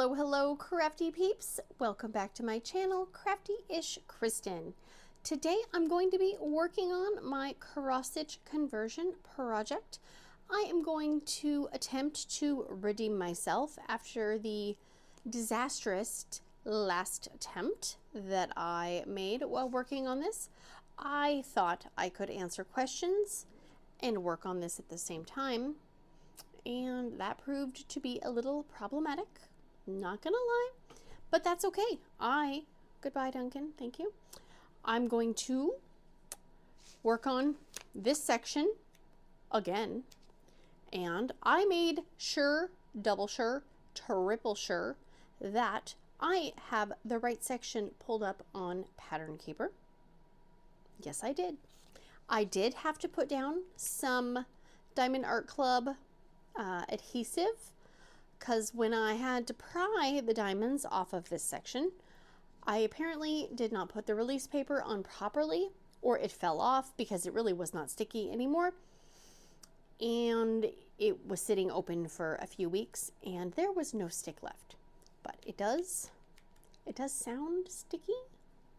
Hello, hello, crafty peeps. Welcome back to my channel, Crafty-ish-kristyn. Today I'm going to be working on my cross-stitch conversion project. I am going to attempt to redeem myself after the disastrous last attempt that I made while working on this. I thought I could answer questions and work on this at the same time, and that proved to be a little problematic. Not gonna lie, but that's okay. Goodbye Duncan, thank you. I'm going to work on this section again, and I made sure, double sure, triple sure that I have the right section pulled up on Pattern Keeper. Yes, I did. I did have to put down some Diamond Art Club adhesive, because when I had to pry the diamonds off of this section, I apparently did not put the release paper on properly, or it fell off because it really was not sticky anymore, and it was sitting open for a few weeks and there was no stick left. But it does sound sticky,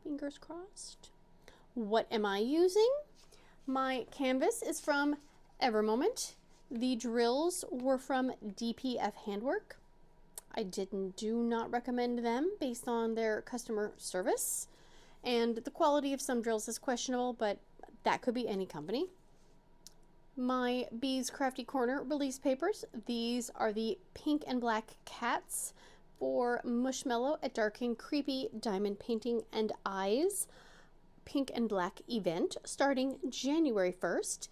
fingers crossed. What am I using? My canvas is from Evermoment. The drills were from DPF Handwork. I do not recommend them based on their customer service, and the quality of some drills is questionable, but that could be any company. My Bees Crafty Corner release papers. These are the pink and black cats for Mushmallow at Dark and Creepy Diamond Painting and Eyes pink and black event starting January 1st.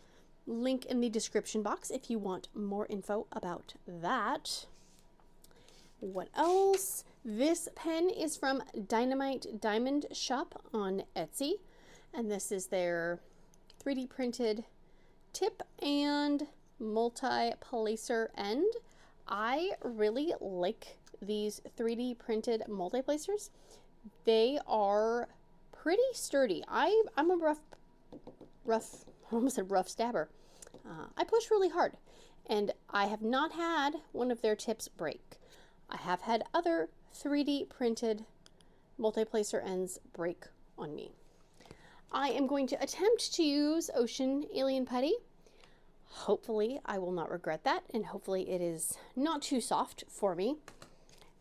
Link in the description box if you want more info about that. What else? This pen is from Dynamite Diamond Shop on Etsy, and this is their 3D printed tip and multi-placer end. I really like these 3D printed multi-placers. They are pretty sturdy. I'm a rough, I almost said rough stabber. I push really hard, and I have not had one of their tips break. I have had other 3D printed multi-placer ends break on me. I am going to attempt to use Ocean Alien Putty. Hopefully I will not regret that, and hopefully it is not too soft for me.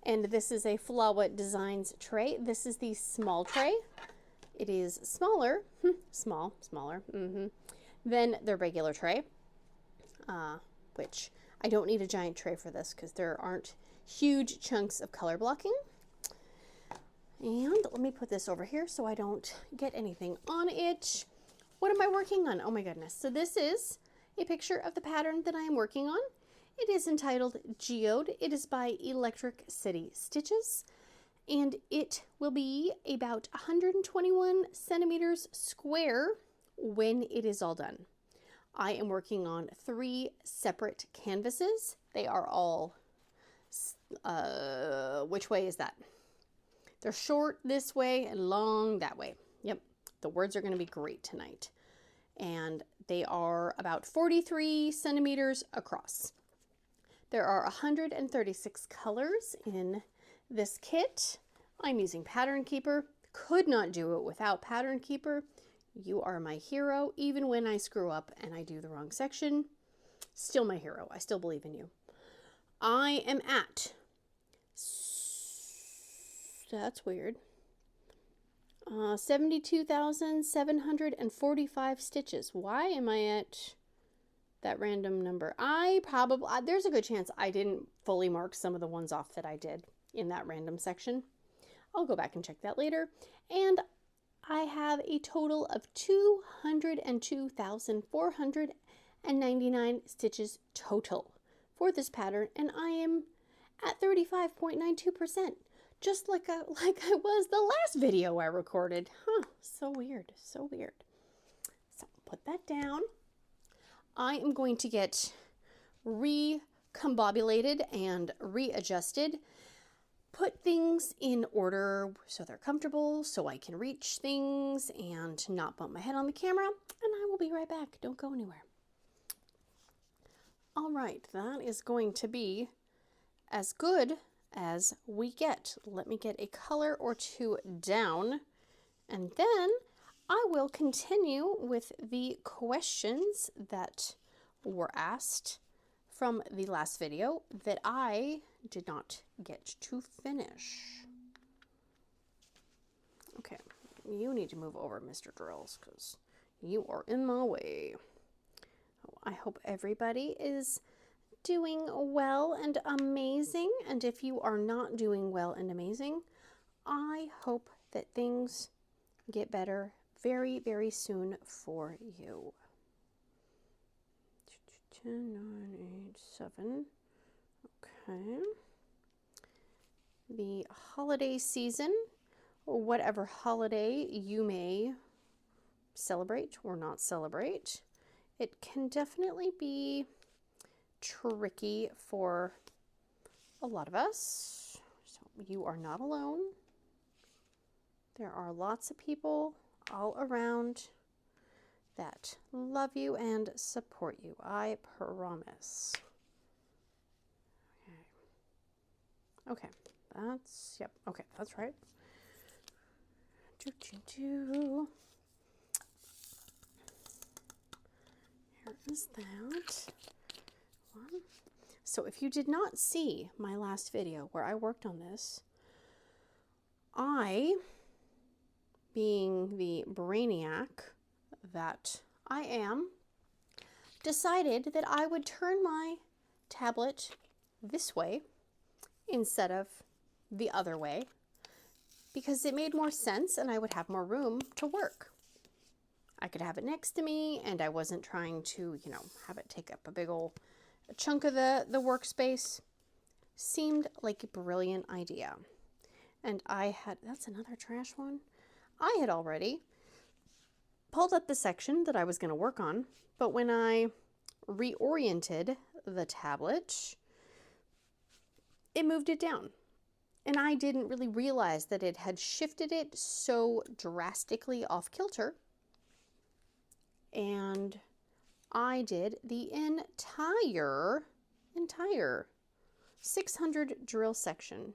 And this is a Flawa Designs tray. This is the small tray. It is smaller, smaller, than the regular tray, which I don't need a giant tray for this because there aren't huge chunks of color blocking. And let me put this over here so I don't get anything on it. What am I working on? Oh my goodness. So this is a picture of the pattern that I am working on. It is entitled Geode. It is by Electric City Stitches, and it will be about 121 centimeters square when it is all done. I am working on 3 separate canvases. They are all, which way is that? They're short this way and long that way. Yep, the words are going to be great tonight. And they are about 43 centimeters across. There are 136 colors in this kit. I'm using Pattern Keeper. Could not do it without Pattern Keeper. You are my hero, even when I screw up and I do the wrong section. Still my hero. I still believe in you. I am at, that's weird, 72,745 stitches. Why am I at that random number? There's a good chance I didn't fully mark some of the ones off that I did in that random section. I'll go back and check that later. And I have a total of 202,499 stitches total for this pattern, and I am at 35.92%, just like I was the last video I recorded. So weird, so weird. So put that down. I am going to get recombobulated and readjusted. Put things in order so they're comfortable, so I can reach things and not bump my head on the camera, and I will be right back. Don't go anywhere. All right, that is going to be as good as we get. Let me get a color or two down, and then I will continue with the questions that were asked from the last video that I did not get to finish. Okay, you need to move over, Mr. Drills, because you are in my way. I hope everybody is doing well and amazing, and if you are not doing well and amazing, I hope that things get better very, very soon for you. 10, 9, 8, 7. Okay. The holiday season, or whatever holiday you may celebrate or not celebrate, it can definitely be tricky for a lot of us. So you are not alone. There are lots of people all around that love you and support you, I promise. Okay, yep, okay, that's right. Here is that one. So if you did not see my last video where I worked on this, I, being the brainiac that I am, decided that I would turn my tablet this way instead of the other way, because it made more sense and I would have more room to work. I could have it next to me and I wasn't trying to, you know, have it take up a big old chunk of the workspace. Seemed like a brilliant idea. And I had, that's another trash one. I had already pulled up the section that I was going to work on, but when I reoriented the tablet, it moved it down. And I didn't really realize that it had shifted it so drastically off kilter. And I did the entire 600 drill section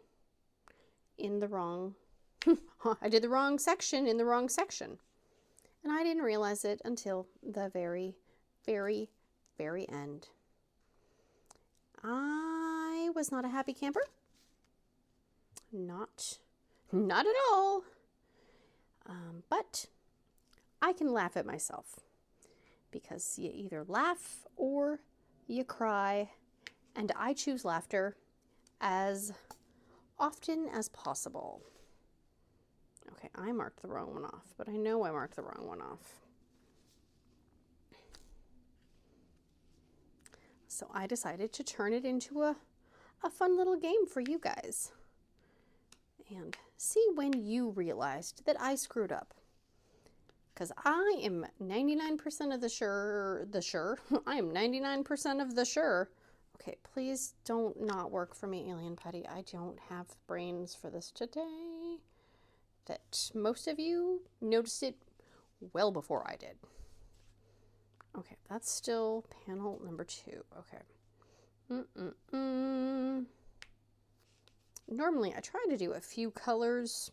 in the wrong, I did the wrong section in the wrong section. And I didn't realize it until the very, very, very end. I was not a happy camper. Not at all. But I can laugh at myself, because you either laugh or you cry, and I choose laughter as often as possible. Okay, I marked the wrong one off, but I know I marked the wrong one off. So I decided to turn it into a fun little game for you guys. And see when you realized that I screwed up. Because I am 99% of I am 99% of the sure. Okay, please don't not work for me, Alien Putty. I don't have brains for this today. That most of you noticed it well before I did. Okay, that's still panel number 2. Okay. Normally, I try to do a few colors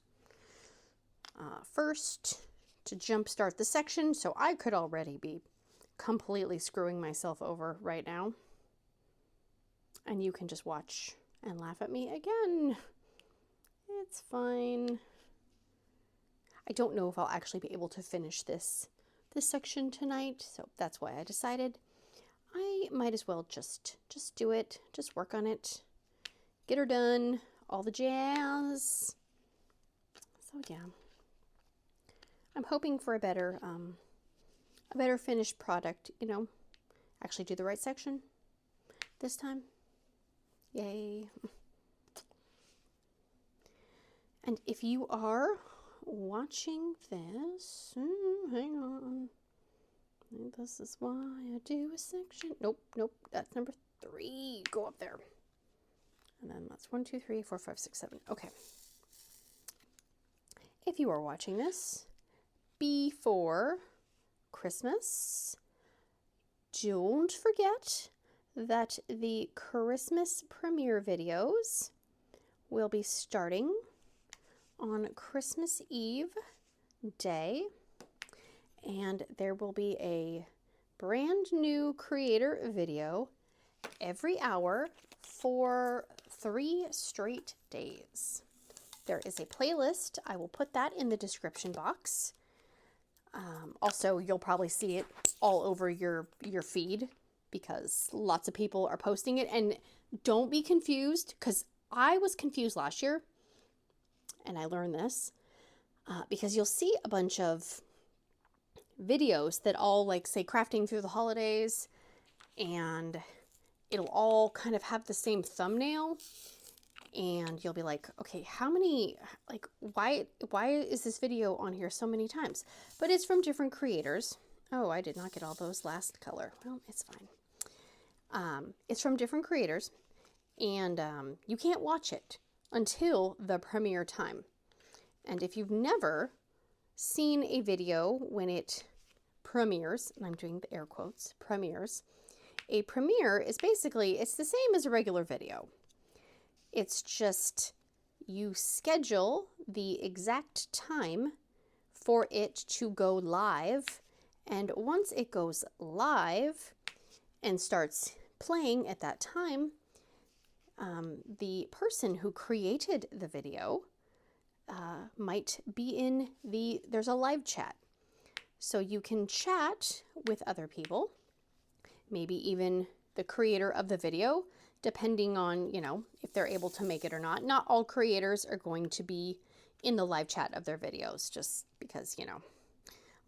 first to jumpstart the section, so I could already be completely screwing myself over right now. And you can just watch and laugh at me again. It's fine. I don't know if I'll actually be able to finish this section tonight, so that's why I decided I might as well just do it, just work on it, get her done, all the jazz. So yeah, I'm hoping for a better finished product, you know, actually do the right section this time. Yay. And if you are watching this, hang on. This is why I do a section. Nope, that's number 3. Go up there. And then that's 1, 2, 3, 4, 5, 6, 7. Okay. If you are watching this before Christmas, don't forget that the Christmas premiere videos will be starting on Christmas Eve day, and there will be a brand new creator video every hour for 3 straight days. There is a playlist. I will put that in the description box. Also, you'll probably see it all over your feed because lots of people are posting it. And don't be confused, because I was confused last year, and I learned this because you'll see a bunch of videos that all like say crafting through the holidays, and it'll all kind of have the same thumbnail, and you'll be like, okay, how many, like, why is this video on here so many times? But it's from different creators. Oh, I did not get all those last color. Well, it's fine. It's from different creators, and you can't watch it until the premiere time. And if you've never seen a video when it premieres, and I'm doing the air quotes, premieres, a premiere is basically, it's the same as a regular video. It's just you schedule the exact time for it to go live, and once it goes live and starts playing at that time, the person who created the video might be in there's a live chat. So you can chat with other people, maybe even the creator of the video, depending on, you know, if they're able to make it or not. Not all creators are going to be in the live chat of their videos, just because, you know,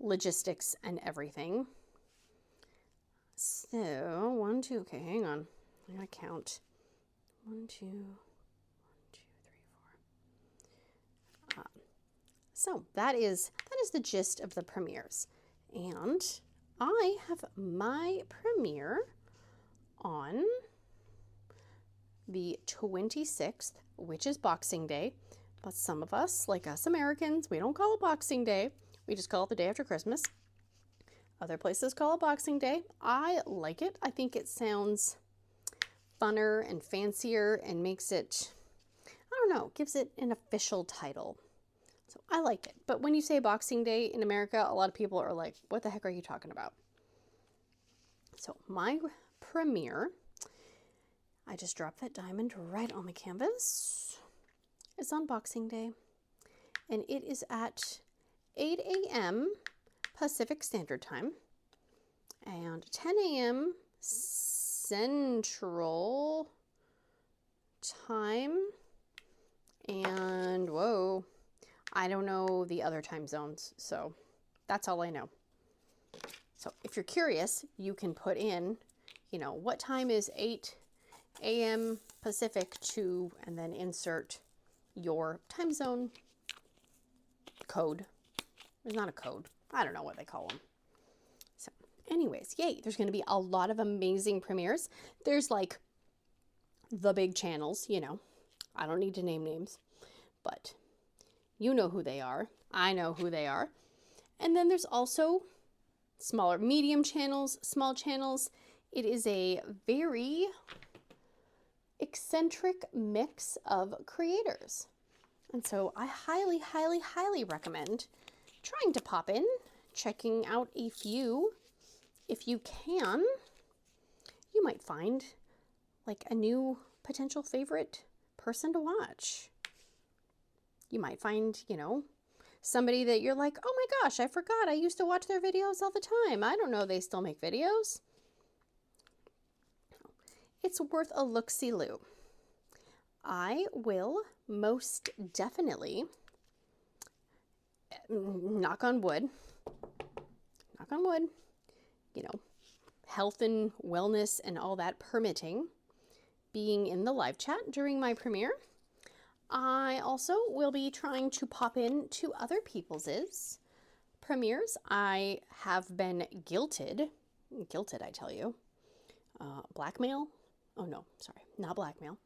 logistics and everything. So, 1, 2, okay, hang on. I gotta count. 1, 2, 1, 2, 3, 4. So that is the gist of the premieres. And I have my premiere on the 26th, which is Boxing Day. But some of us, like us Americans, we don't call it Boxing Day. We just call it the day after Christmas. Other places call it Boxing Day. I like it. I think it sounds funner and fancier and makes it, I don't know, gives it an official title. So I like it. But when you say Boxing Day in America, a lot of people are like, what the heck are you talking about? So my premiere, I just dropped that diamond right on the canvas. It's on Boxing Day, and it is at 8 a.m. Pacific Standard Time and 10 a.m. Central Time, and whoa, I don't know the other time zones, so that's all I know. So if you're curious, you can put in, you know, what time is 8 a.m. Pacific to, and then insert your time zone code. There's not a code. I don't know what they call them. So anyways, yay, there's going to be a lot of amazing premieres. There's like the big channels, you know, I don't need to name names, but you know who they are. I know who they are. And then there's also smaller, medium channels, small channels. It is a very eccentric mix of creators. And so I highly, highly, highly recommend trying to pop in, checking out a few. If you can, you might find like a new potential favorite person to watch. You might find, you know, somebody that you're like, oh my gosh, I forgot, I used to watch their videos all the time. I don't know they still make videos. It's worth a look-see-loo. I will most definitely, knock on wood, you know, health and wellness and all that permitting, being in the live chat during my premiere. I also will be trying to pop in to other people's premieres. I have been guilted, I tell you, blackmail, oh no, sorry, not blackmail,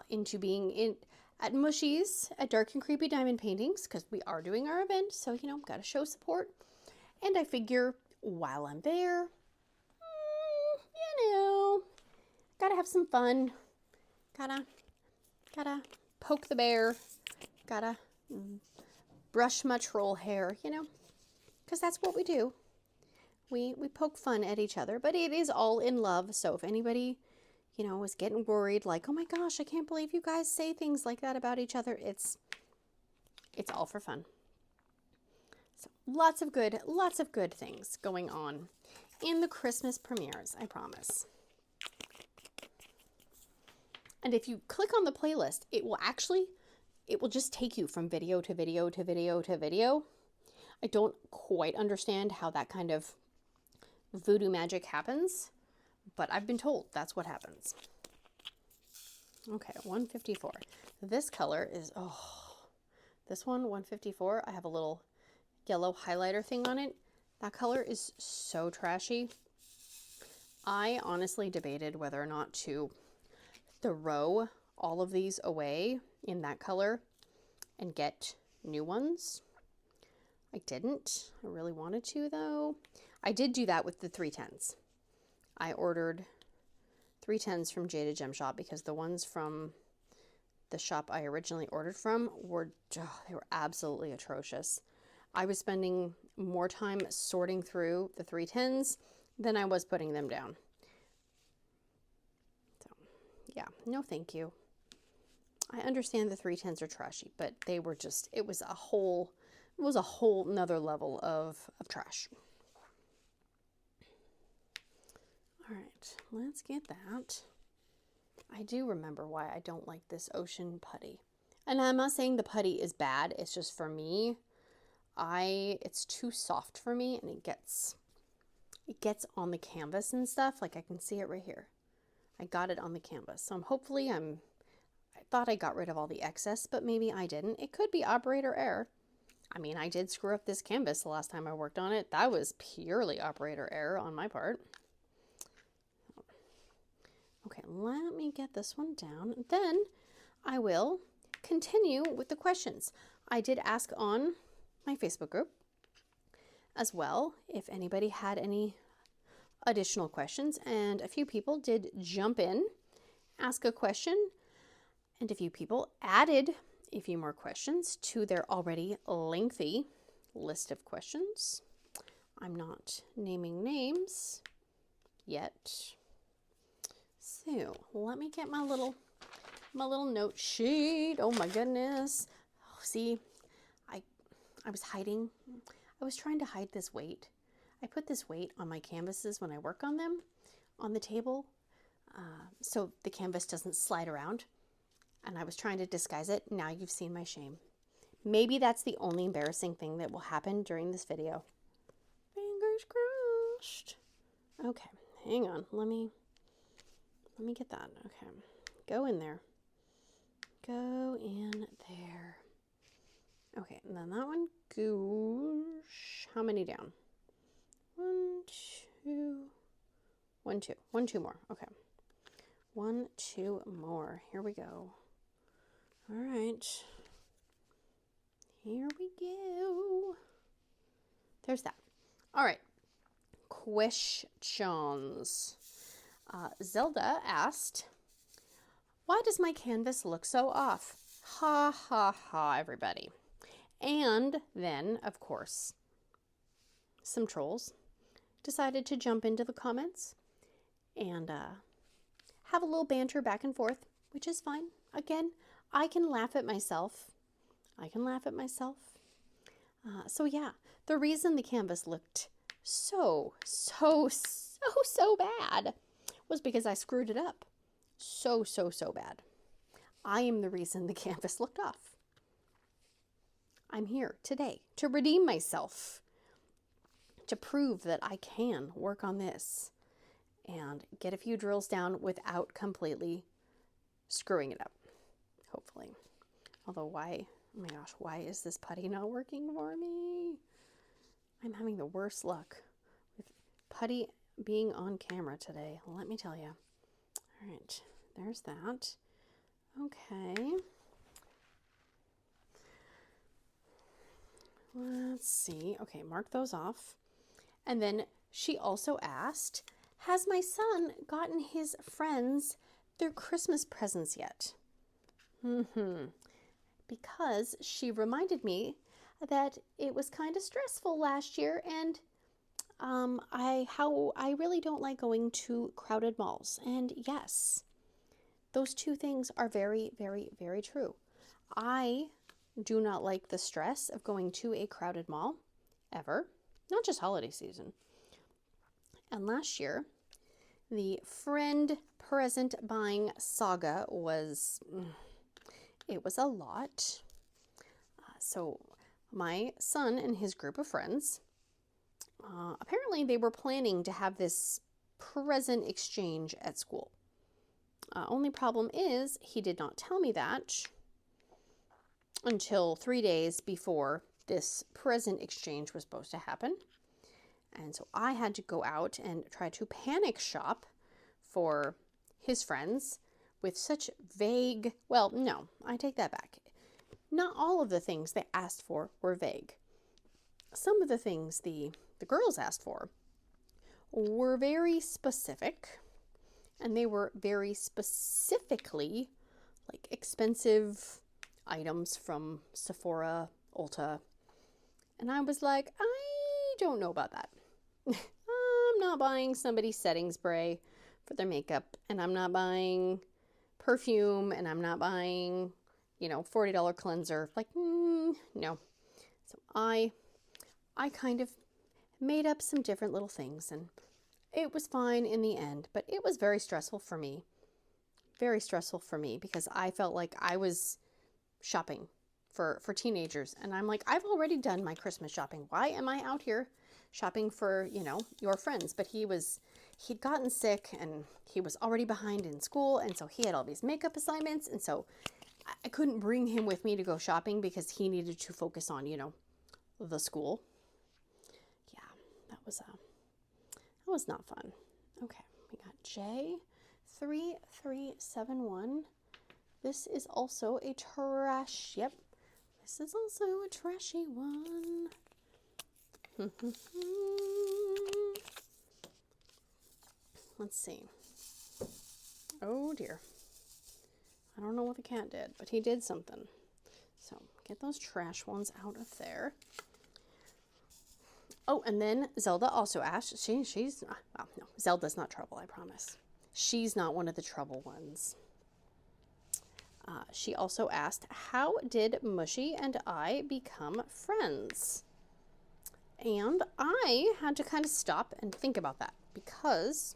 into being in at Mushies at Dark and Creepy Diamond Paintings, because we are doing our event, so, you know, gotta show support. And I figure while I'm there, you know, gotta have some fun, gotta poke the bear, gotta brush my troll hair, you know, because that's what we do. We poke fun at each other, but it is all in love. So if anybody, you know, was getting worried, like, oh my gosh, I can't believe you guys say things like that about each other, it's all for fun. So lots of good things going on in the Christmas premieres, I promise. And if you click on the playlist, it will just take you from video to video to video to video. I don't quite understand how that kind of voodoo magic happens, but I've been told that's what happens. Okay, 154. This color is, this one, 154, I have a little yellow highlighter thing on it. That color is so trashy. I honestly debated whether or not to throw all of these away in that color and get new ones. I didn't. I really wanted to, though. I did do that with the 310s. I ordered 310s from Geode Gem Shop because the ones from the shop I originally ordered from were, they were absolutely atrocious. I was spending more time sorting through the 310s than I was putting them down. So, yeah, no thank you. I understand the 310s are trashy, but they were just, it was a whole nother level of trash. All right, let's get that. I do remember why I don't like this ocean putty. And I'm not saying the putty is bad, it's just for me, it's too soft for me, and it gets on the canvas and stuff. Like I can see it right here. I got it on the canvas. So I thought I got rid of all the excess, but maybe I didn't. It could be operator error. I mean, I did screw up this canvas the last time I worked on it. That was purely operator error on my part. Okay, let me get this one down. Then I will continue with the questions. I did ask on my Facebook group as well if anybody had any additional questions, and a few people did jump in, ask a question, and a few people added a few more questions to their already lengthy list of questions. I'm not naming names yet. So let me get my little note sheet. Oh my goodness. Oh, see, I was hiding. I was trying to hide this weight. I put this weight on my canvases when I work on them on the table so the canvas doesn't slide around. And I was trying to disguise it. Now you've seen my shame. Maybe that's the only embarrassing thing that will happen during this video. Fingers crossed. Okay, hang on. Let me get that. Okay, go in there. Go in there. Okay, and then that one goes, how many down? 1, 2, 1, 2 more. Okay, 1, 2 more. Here we go. All right, here we go. There's that. All right, questions. Zelda asked, why does my canvas look so off? Ha ha ha, everybody. And then, of course, some trolls decided to jump into the comments and have a little banter back and forth, which is fine. Again, I can laugh at myself. So yeah, the reason the canvas looked so bad was because I screwed it up. So bad. I am the reason the canvas looked off. I'm here today to redeem myself, to prove that I can work on this and get a few drills down without completely screwing it up, hopefully. Although why, oh my gosh, why is this putty not working for me? I'm having the worst luck with putty being on camera today, let me tell you. All right, there's that. Okay. Let's see. Okay, mark those off. And then she also asked, has my son gotten his friends their Christmas presents yet? Because she reminded me that it was kind of stressful last year, and I really don't like going to crowded malls. And yes, those two things are very, very, very true. I do not like the stress of going to a crowded mall ever, not just holiday season. And last year, the friend present buying saga was, it was a lot. So my son and his group of friends, apparently they were planning to have this present exchange at school. Only problem is he did not tell me that until 3 days before this present exchange was supposed to happen. And so I had to go out and try to panic shop for his friends with such vague, well, no, I take that back. Not all of the things they asked for were vague. Some of the things the girls asked for were very specific, and they were very specifically like expensive items from Sephora, Ulta. And I was like, I don't know about that. I'm not buying somebody's setting spray for their makeup, and I'm not buying perfume, and I'm not buying, $40 cleanser. Like, no. So I kind of made up some different little things, and it was fine in the end, but it was very stressful for me. Very stressful for me because I felt like I was shopping for teenagers, and I'm like, I've already done my Christmas shopping. Why am I out here shopping for, your friends? But he'd gotten sick, and he was already behind in school, and so he had all these makeup assignments, and so I couldn't bring him with me to go shopping because he needed to focus on, the school. Yeah, that was not fun. Okay, we got J3371. This is also a trash. Yep, this is also a trashy one. Let's see. Oh dear. I don't know what the cat did, but he did something. So get those trash ones out of there. Oh, and then Zelda also asked, she's, well, no, Zelda's not trouble, I promise. She's not one of the trouble ones. She also asked, how did Mushy and I become friends? And I had to kind of stop and think about that, because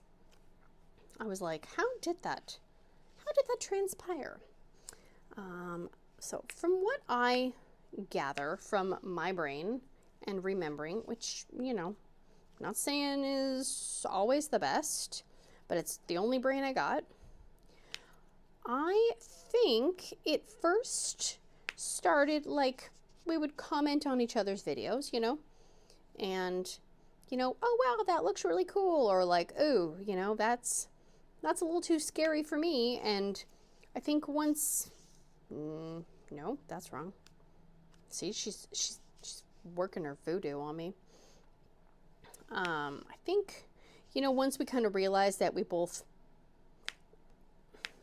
I was like, how did that transpire? So from what I gather from my brain and remembering, which, not saying is always the best, but it's the only brain I got, I think it first started like we would comment on each other's videos, and, oh, wow, that looks really cool, or like, oh, that's a little too scary for me. And I think once, no, that's wrong. See, she's working her voodoo on me. I think, once we kind of realized that we both,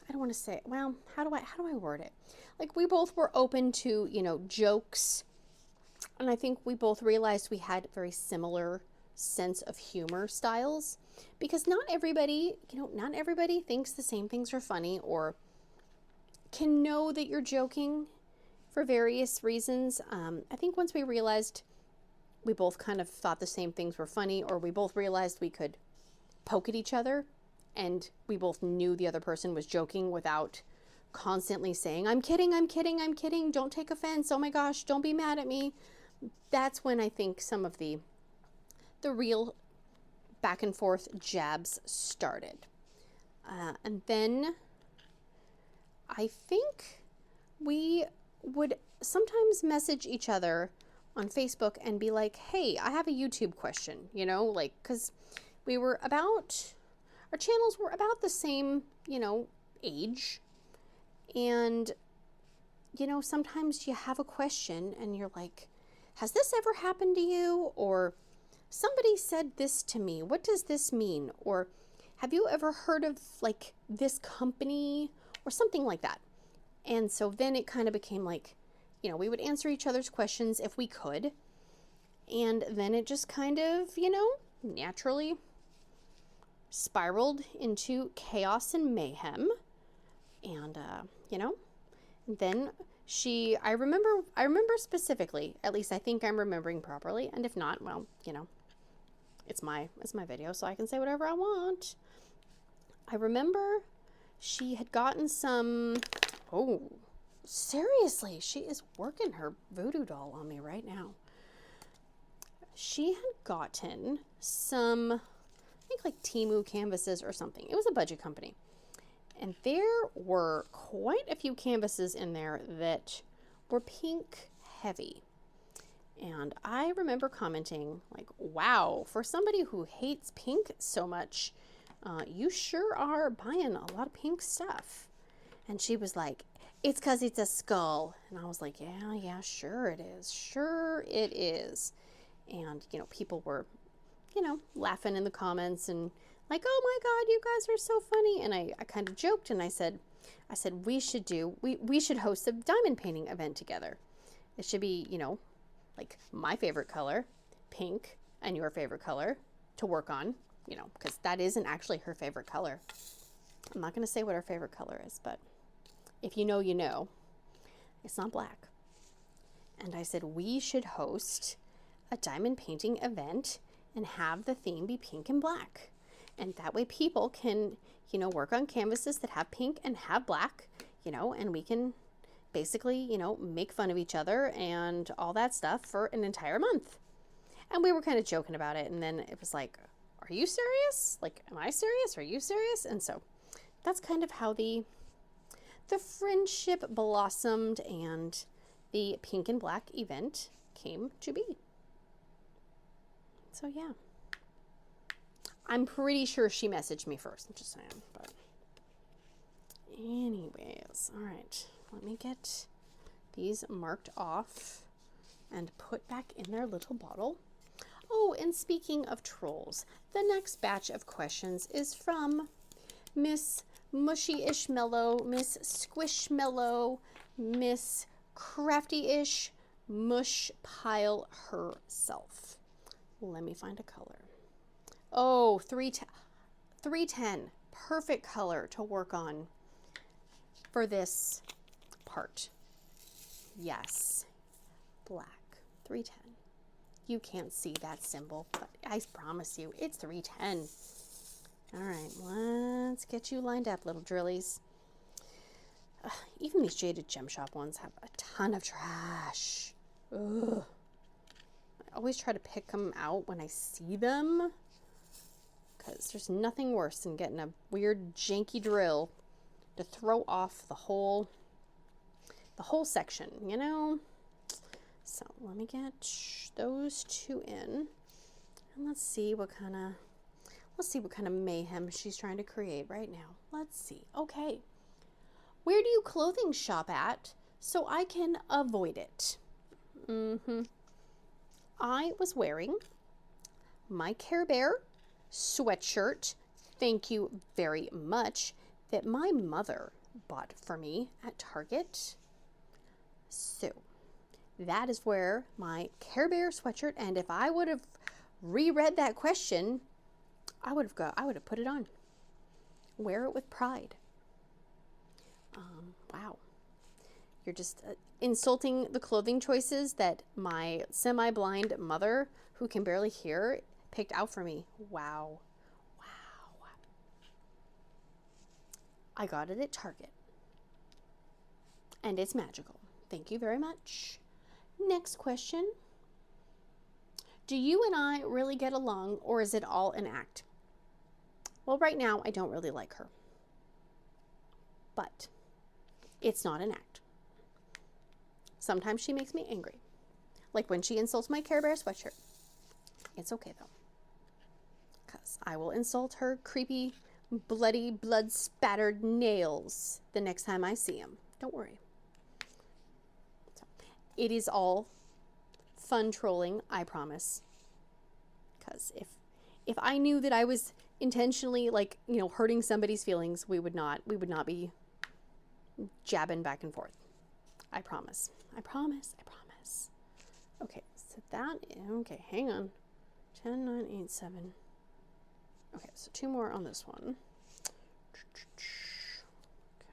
I don't want to say, well, how do I word it? Like, we both were open to, jokes. And I think we both realized we had very similar sense of humor styles, because not everybody thinks the same things are funny or can know that you're joking for various reasons. I think once we realized we both kind of thought the same things were funny, or we both realized we could poke at each other, and we both knew the other person was joking without constantly saying, I'm kidding, I'm kidding, I'm kidding, don't take offense, oh my gosh, don't be mad at me. That's when I think some of the real back and forth jabs started. And then I think we would sometimes message each other on Facebook and be like, hey, I have a YouTube question, because our channels were about the same, age. And, sometimes you have a question and you're like, has this ever happened to you? Or somebody said this to me. What does this mean? Or have you ever heard of like this company or something like that? And so then it kind of became like, you know, we would answer each other's questions if we could. And then it just kind of, you know, naturally spiraled into chaos and mayhem. And, you know, then I remember specifically, at least I think I'm remembering properly. And if not, well, you know, it's my video, so I can say whatever I want. I remember she had gotten some, oh, seriously, she is working her voodoo doll on me right now. She had gotten some, I think like Temu canvases or something. It was a budget company. And there were quite a few canvases in there that were pink heavy. And I remember commenting like, wow, for somebody who hates pink so much, you sure are buying a lot of pink stuff. And she was like, it's because it's a skull. And I was like, yeah, sure it is. Sure it is. And, you know, people were, you know, laughing in the comments and like, oh my God, you guys are so funny. And I kind of joked and I said, we should host a diamond painting event together. It should be, you know, like my favorite color, pink, and your favorite color to work on, you know, because that isn't actually her favorite color. I'm not going to say what her favorite color is, but if you know, you know, it's not black. And I said, we should host a diamond painting event and have the theme be pink and black. And that way people can, you know, work on canvases that have pink and have black, you know, and we can basically, you know, make fun of each other and all that stuff for an entire month. And we were kind of joking about it. And then it was like, are you serious? Like, am I serious? Are you serious? And so that's kind of how the friendship blossomed and the pink and black event came to be. So yeah, I'm pretty sure she messaged me first. I'm just saying, but anyways, all right, let me get these marked off and put back in their little bottle. Oh, and speaking of trolls, the next batch of questions is from Miss Mushy-ish Mellow, Miss Squishmallow, Miss Crafty-ish Mush Pile herself. Let me find a color. Oh, 310. Perfect color to work on for this part. Yes. Black. 310. You can't see that symbol, but I promise you, it's 310. All right, let's get you lined up, little drillies. Even these Jaded Gem Shop ones have a ton of trash. Ugh. I always try to pick them out when I see them, because there's nothing worse than getting a weird janky drill to throw off the whole section, you know? So let me get those two in, and let's see what kind of mayhem she's trying to create right now. Let's see. Okay. Where do you clothing shop at so I can avoid it? I was wearing my Care Bear sweatshirt, thank you very much, that my mother bought for me at Target. So that is where my Care Bear sweatshirt, and if I would have reread that question, I would have put it on. Wear it with pride. Wow. You're just insulting the clothing choices that my semi-blind mother, who can barely hear, picked out for me. Wow. Wow. I got it at Target. And it's magical. Thank you very much. Next question. Do you and I really get along, or is it all an act? Well, right now, I don't really like her. But it's not an act. Sometimes she makes me angry. Like when she insults my Care Bear sweatshirt. It's okay, though. Because I will insult her creepy, bloody, blood-spattered nails the next time I see them. Don't worry. So, it is all fun trolling, I promise. Because if I knew that I was intentionally, like, you know, hurting somebody's feelings, we would not be jabbing back and forth. I promise. I promise. I promise. Okay, so that, okay, hang on. 10, 9, 8, 7. Okay, so 2 more on this one.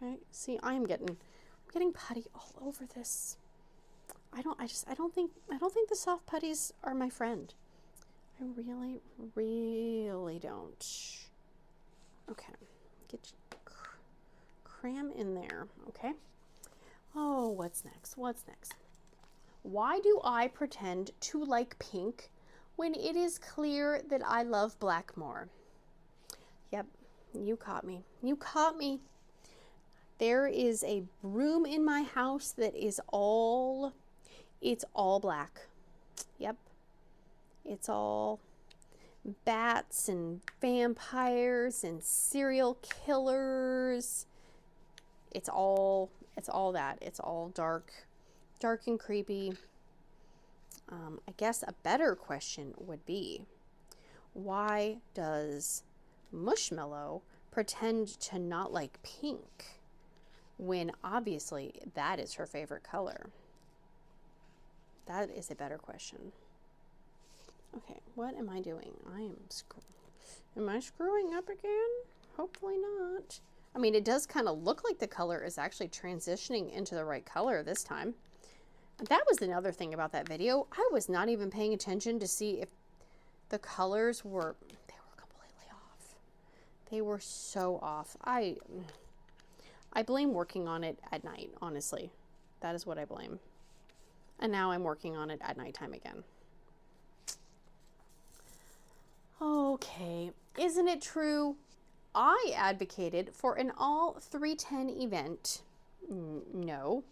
Okay, see, I'm getting putty all over this. I don't think the soft putties are my friend. I really don't. Okay, get cram in there, okay? Oh, what's next? What's next? Why do I pretend to like pink when it is clear that I love black more? Yep, you caught me. You caught me. There is a room in my house that is it's all black. Yep. It's all bats and vampires and serial killers. It's all that. It's all dark and creepy. I guess a better question would be, why does Mushmallow pretend to not like pink when obviously that is her favorite color? That is a better question. Okay, what am I doing? Am I screwing up again? Hopefully not. I mean, it does kind of look like the color is actually transitioning into the right color this time. That was another thing about that video. I was not even paying attention to see if the colors were, they were completely off. They were so off. I blame working on it at night, honestly. That is what I blame. And now I'm working on it at nighttime again. Okay, isn't it true? I advocated for an all 310 event. No.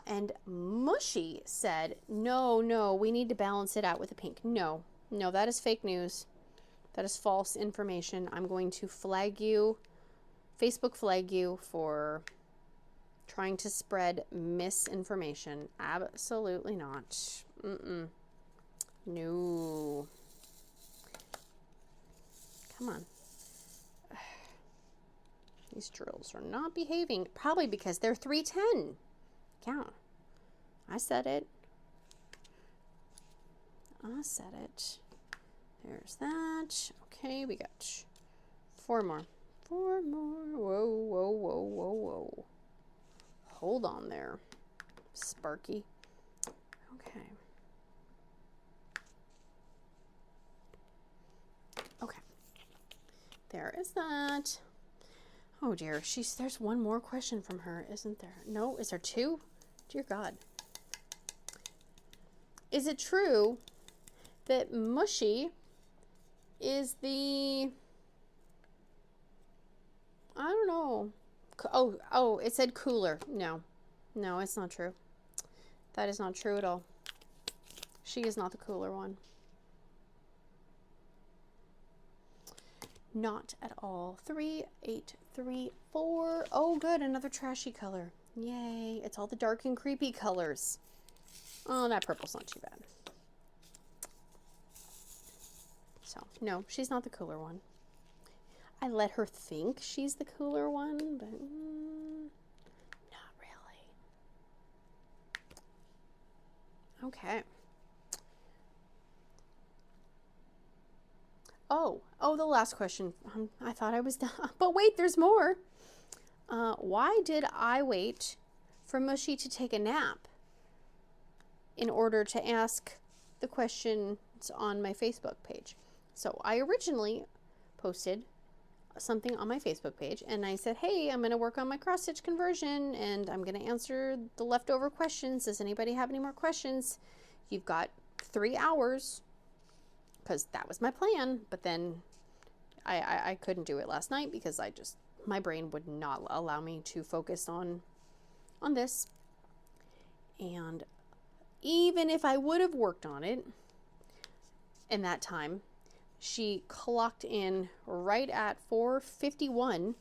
And Mushy said, no, we need to balance it out with a pink. No, that is fake news. That is false information. I'm going to flag you, Facebook flag you for trying to spread misinformation. Absolutely not. No. Come on. These drills are not behaving. Probably because they're 310. Count. I said it. There's that. Okay, we got 4 more. 4 more. Whoa. Hold on there, Sparky. Okay. Okay. There is that. Oh dear, there's one more question from her, isn't there? No, is there 2? Dear God. Is it true that Mushy is the, I don't know. Oh, it said cooler. No, it's not true. That is not true at all. She is not the cooler one. Not at all. 3, 8, 3, 4. Oh, good. Another trashy color. Yay. It's all the dark and creepy colors. Oh, that purple's not too bad. So, no, she's not the cooler one. I let her think she's the cooler one, but not really. Okay. Oh, the last question. I thought I was done. But wait, there's more. Why did I wait for Mushy to take a nap in order to ask the questions on my Facebook page? So I originally posted something on my Facebook page and I said, hey, I'm going to work on my cross stitch conversion and I'm going to answer the leftover questions. Does anybody have any more questions? You've got 3 hours, because that was my plan. But then I couldn't do it last night because my brain would not allow me to focus on this. And even if I would have worked on it in that time, she clocked in right at 4:51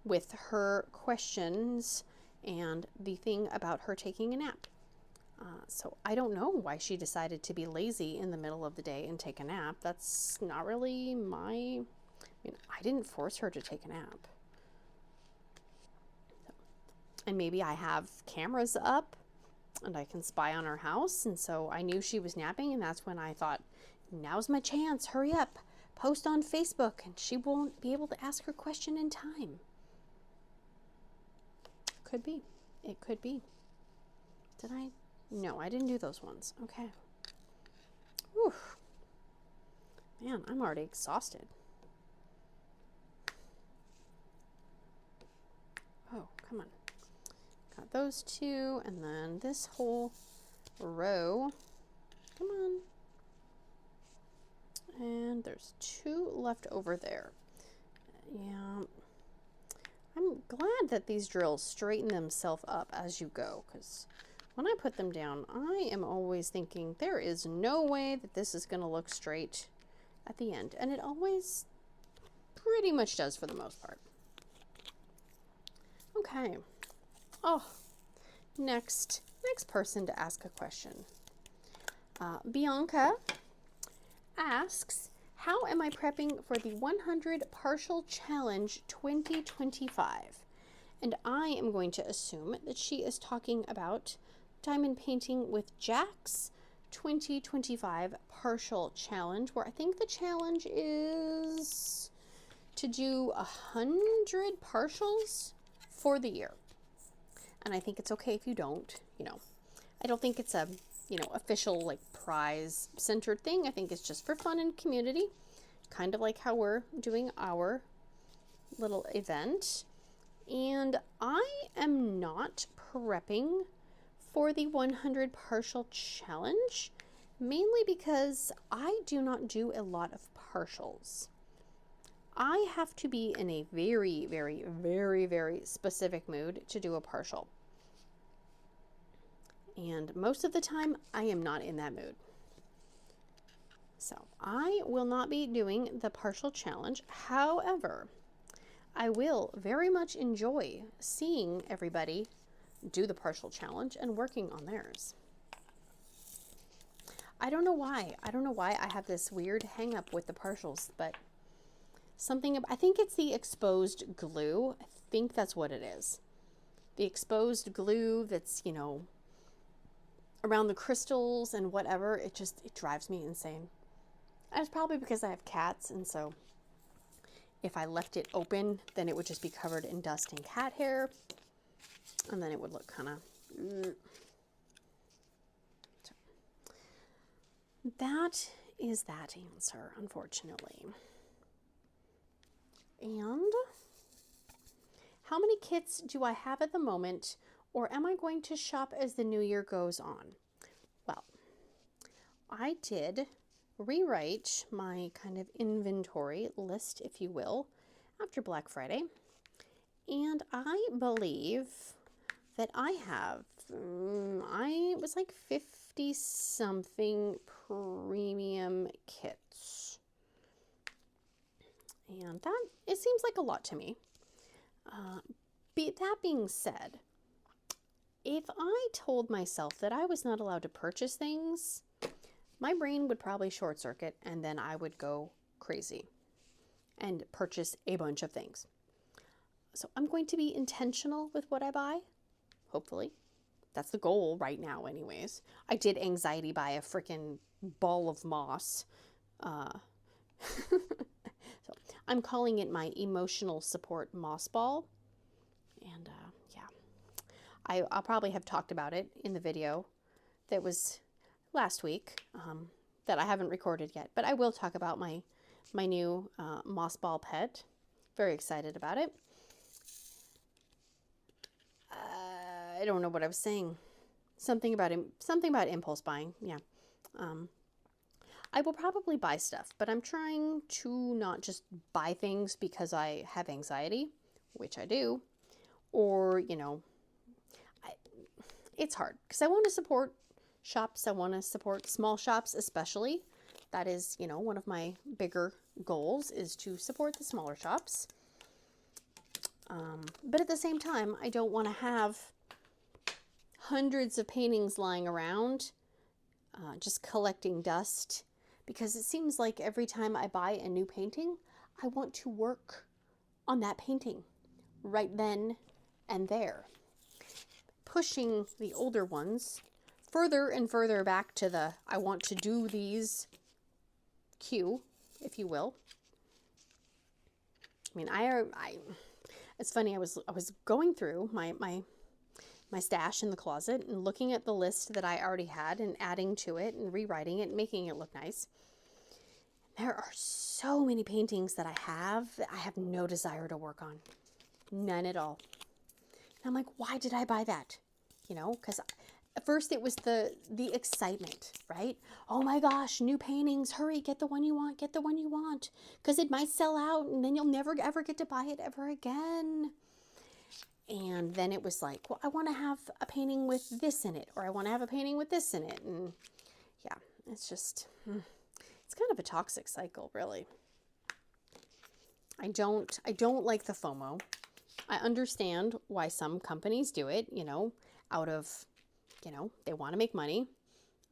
with her questions and the thing about her taking a nap. So I don't know why she decided to be lazy in the middle of the day and take a nap. That's not really I didn't force her to take a nap. And maybe I have cameras up and I can spy on her house. And so I knew she was napping, and that's when I thought, now's my chance, hurry up, post on Facebook, and she won't be able to ask her question in time. Could be. It could be. Did I? No, I didn't do those ones. Okay. Whew. Man, I'm already exhausted. Oh, come on. Got those two, and then this whole row. Come on. And there's two left over there. Yeah. I'm glad that these drills straighten themselves up as you go, because when I put them down, I am always thinking there is no way that this is going to look straight at the end. And it always pretty much does for the most part. Okay. Oh, next person to ask a question. Bianca asks, how am I prepping for the 100 Partial Challenge 2025? And I am going to assume that she is talking about Diamond Painting with Jack's 2025 Partial Challenge, where I think the challenge is to do 100 partials for the year. And I think it's okay if you don't, you know. I don't think it's a, you know, official like prize centered thing. I think it's just for fun and community, kind of like how we're doing our little event. And I am not prepping for the 100 Partial Challenge, mainly because I do not do a lot of partials. I have to be in a very, very, very, very specific mood to do a partial. And most of the time, I am not in that mood. So I will not be doing the partial challenge. However, I will very much enjoy seeing everybody do the partial challenge and working on theirs. I don't know why. I don't know why I have this weird hang up with the partials, but something, I think it's the exposed glue. I think that's what it is. The exposed glue that's, you know, around the crystals and whatever, it drives me insane. And it's probably because I have cats, and so if I left it open, then it would just be covered in dust and cat hair, and then it would look kind of... So, that is that answer, unfortunately. And how many kits do I have at the moment, or am I going to shop as the new year goes on? Well, I did rewrite my kind of inventory list, if you will, after Black Friday. And I believe that I have, it was like 50 something premium kits. And that, it seems like a lot to me. That being said, if I told myself that I was not allowed to purchase things, my brain would probably short circuit, and then I would go crazy and purchase a bunch of things. So I'm going to be intentional with what I buy, hopefully. That's the goal right now anyways. I did anxiety buy a freaking ball of moss. So I'm calling it my emotional support moss ball. And yeah, I'll probably have talked about it in the video that was last week that I haven't recorded yet. But I will talk about my new moss ball pet. Very excited about it. I don't know what I was saying. Something about impulse buying. Yeah. I will probably buy stuff, but I'm trying to not just buy things because I have anxiety, which I do, or, you know, it's hard because I want to support shops. I want to support small shops, especially. That is, you know, one of my bigger goals is to support the smaller shops. But at the same time, I don't want to have hundreds of paintings lying around, just collecting dust, because it seems like every time I buy a new painting, I want to work on that painting right then and there. pushing the older ones further and further back to the I want to do these queue, if you will. I mean, it's funny, I was going through my stash in the closet and looking at the list that I already had and adding to it and rewriting it and making it look nice. There are so many paintings that I have no desire to work on. None at all. And I'm like, why did I buy that? You know, because at first it was the excitement, right? Oh my gosh, new paintings, hurry, get the one you want, get the one you want. Because it might sell out and then you'll never ever get to buy it ever again. And then it was like, well, I want to have a painting with this in it, or I want to have a painting with this in it. And yeah, it's just, it's kind of a toxic cycle, really. I don't like the FOMO. I understand why some companies do it, you know, out of, you know, they want to make money.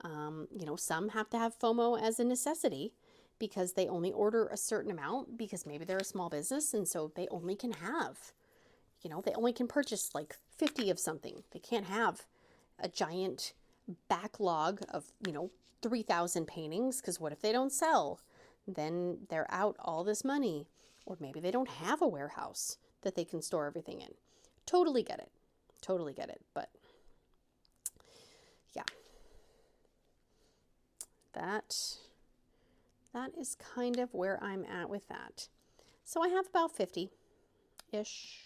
You know, some have to have FOMO as a necessity because they only order a certain amount because maybe they're a small business and so they only can have, you know, they only can purchase like 50 of something. They can't have a giant backlog of, you know, 3,000 paintings because what if they don't sell? Then they're out all this money. Or maybe they don't have a warehouse that they can store everything in. Totally get it. Totally get it. But yeah, that is kind of where I'm at with that. So I have about 50-ish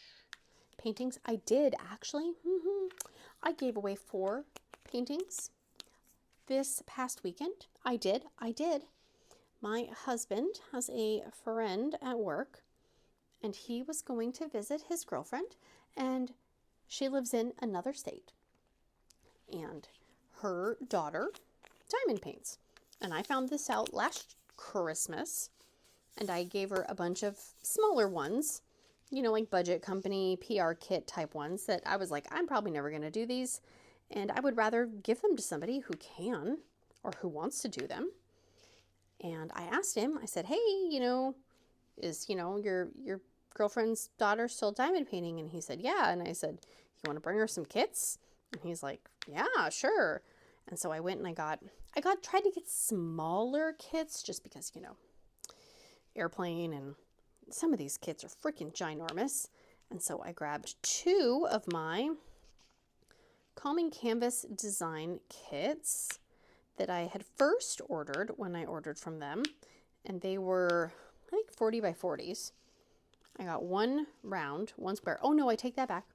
paintings. I did actually, I gave away 4 paintings this past weekend. I did. My husband has a friend at work and he was going to visit his girlfriend and she lives in another state and her daughter diamond paints. And I found this out last Christmas and I gave her a bunch of smaller ones, you know, like budget company, PR kit type ones that I was like, I'm probably never going to do these. And I would rather give them to somebody who can or who wants to do them. And I asked him, I said, hey, you know, is, you know, your girlfriend's daughter still diamond painting? And he said, yeah. And I said, you want to bring her some kits? And he's like, yeah, sure. And so I went and I tried to get smaller kits just because, you know, airplane and some of these kits are freaking ginormous. And so I grabbed 2 of my Calming Canvas design kits that I had first ordered when I ordered from them. And they were, I think, 40 by 40s. I got 1 round, 1 square. Oh no, I take that back.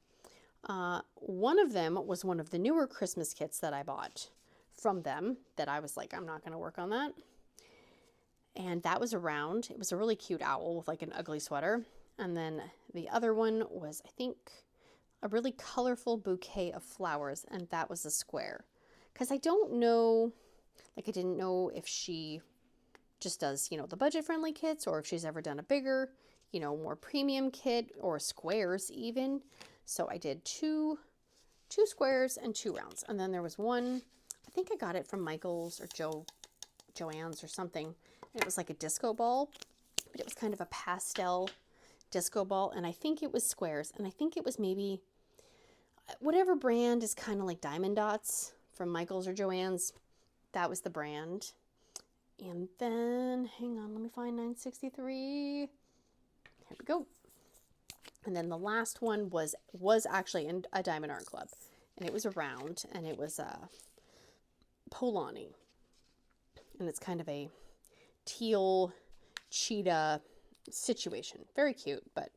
One of them was one of the newer Christmas kits that I bought from them that I was like, I'm not going to work on that. And that was a round. It was a really cute owl with like an ugly sweater. And then the other one was, I think, a really colorful bouquet of flowers. And that was a square. Because I don't know, like I didn't know if she just does, you know, the budget-friendly kits or if she's ever done a bigger, you know, more premium kit or squares even. So I did two squares and 2 rounds. And then there was one, I think I got it from Michael's or Joann's or something. And it was like a disco ball, but it was kind of a pastel disco ball. And I think it was squares. And I think it was maybe whatever brand is kind of like diamond dots from Michael's or Joann's. That was the brand. And then, hang on, let me find 963. Here we go. And then the last one was actually in a Diamond Art Club. And it was a round, and it was a Polani. And it's kind of a teal cheetah situation. Very cute, but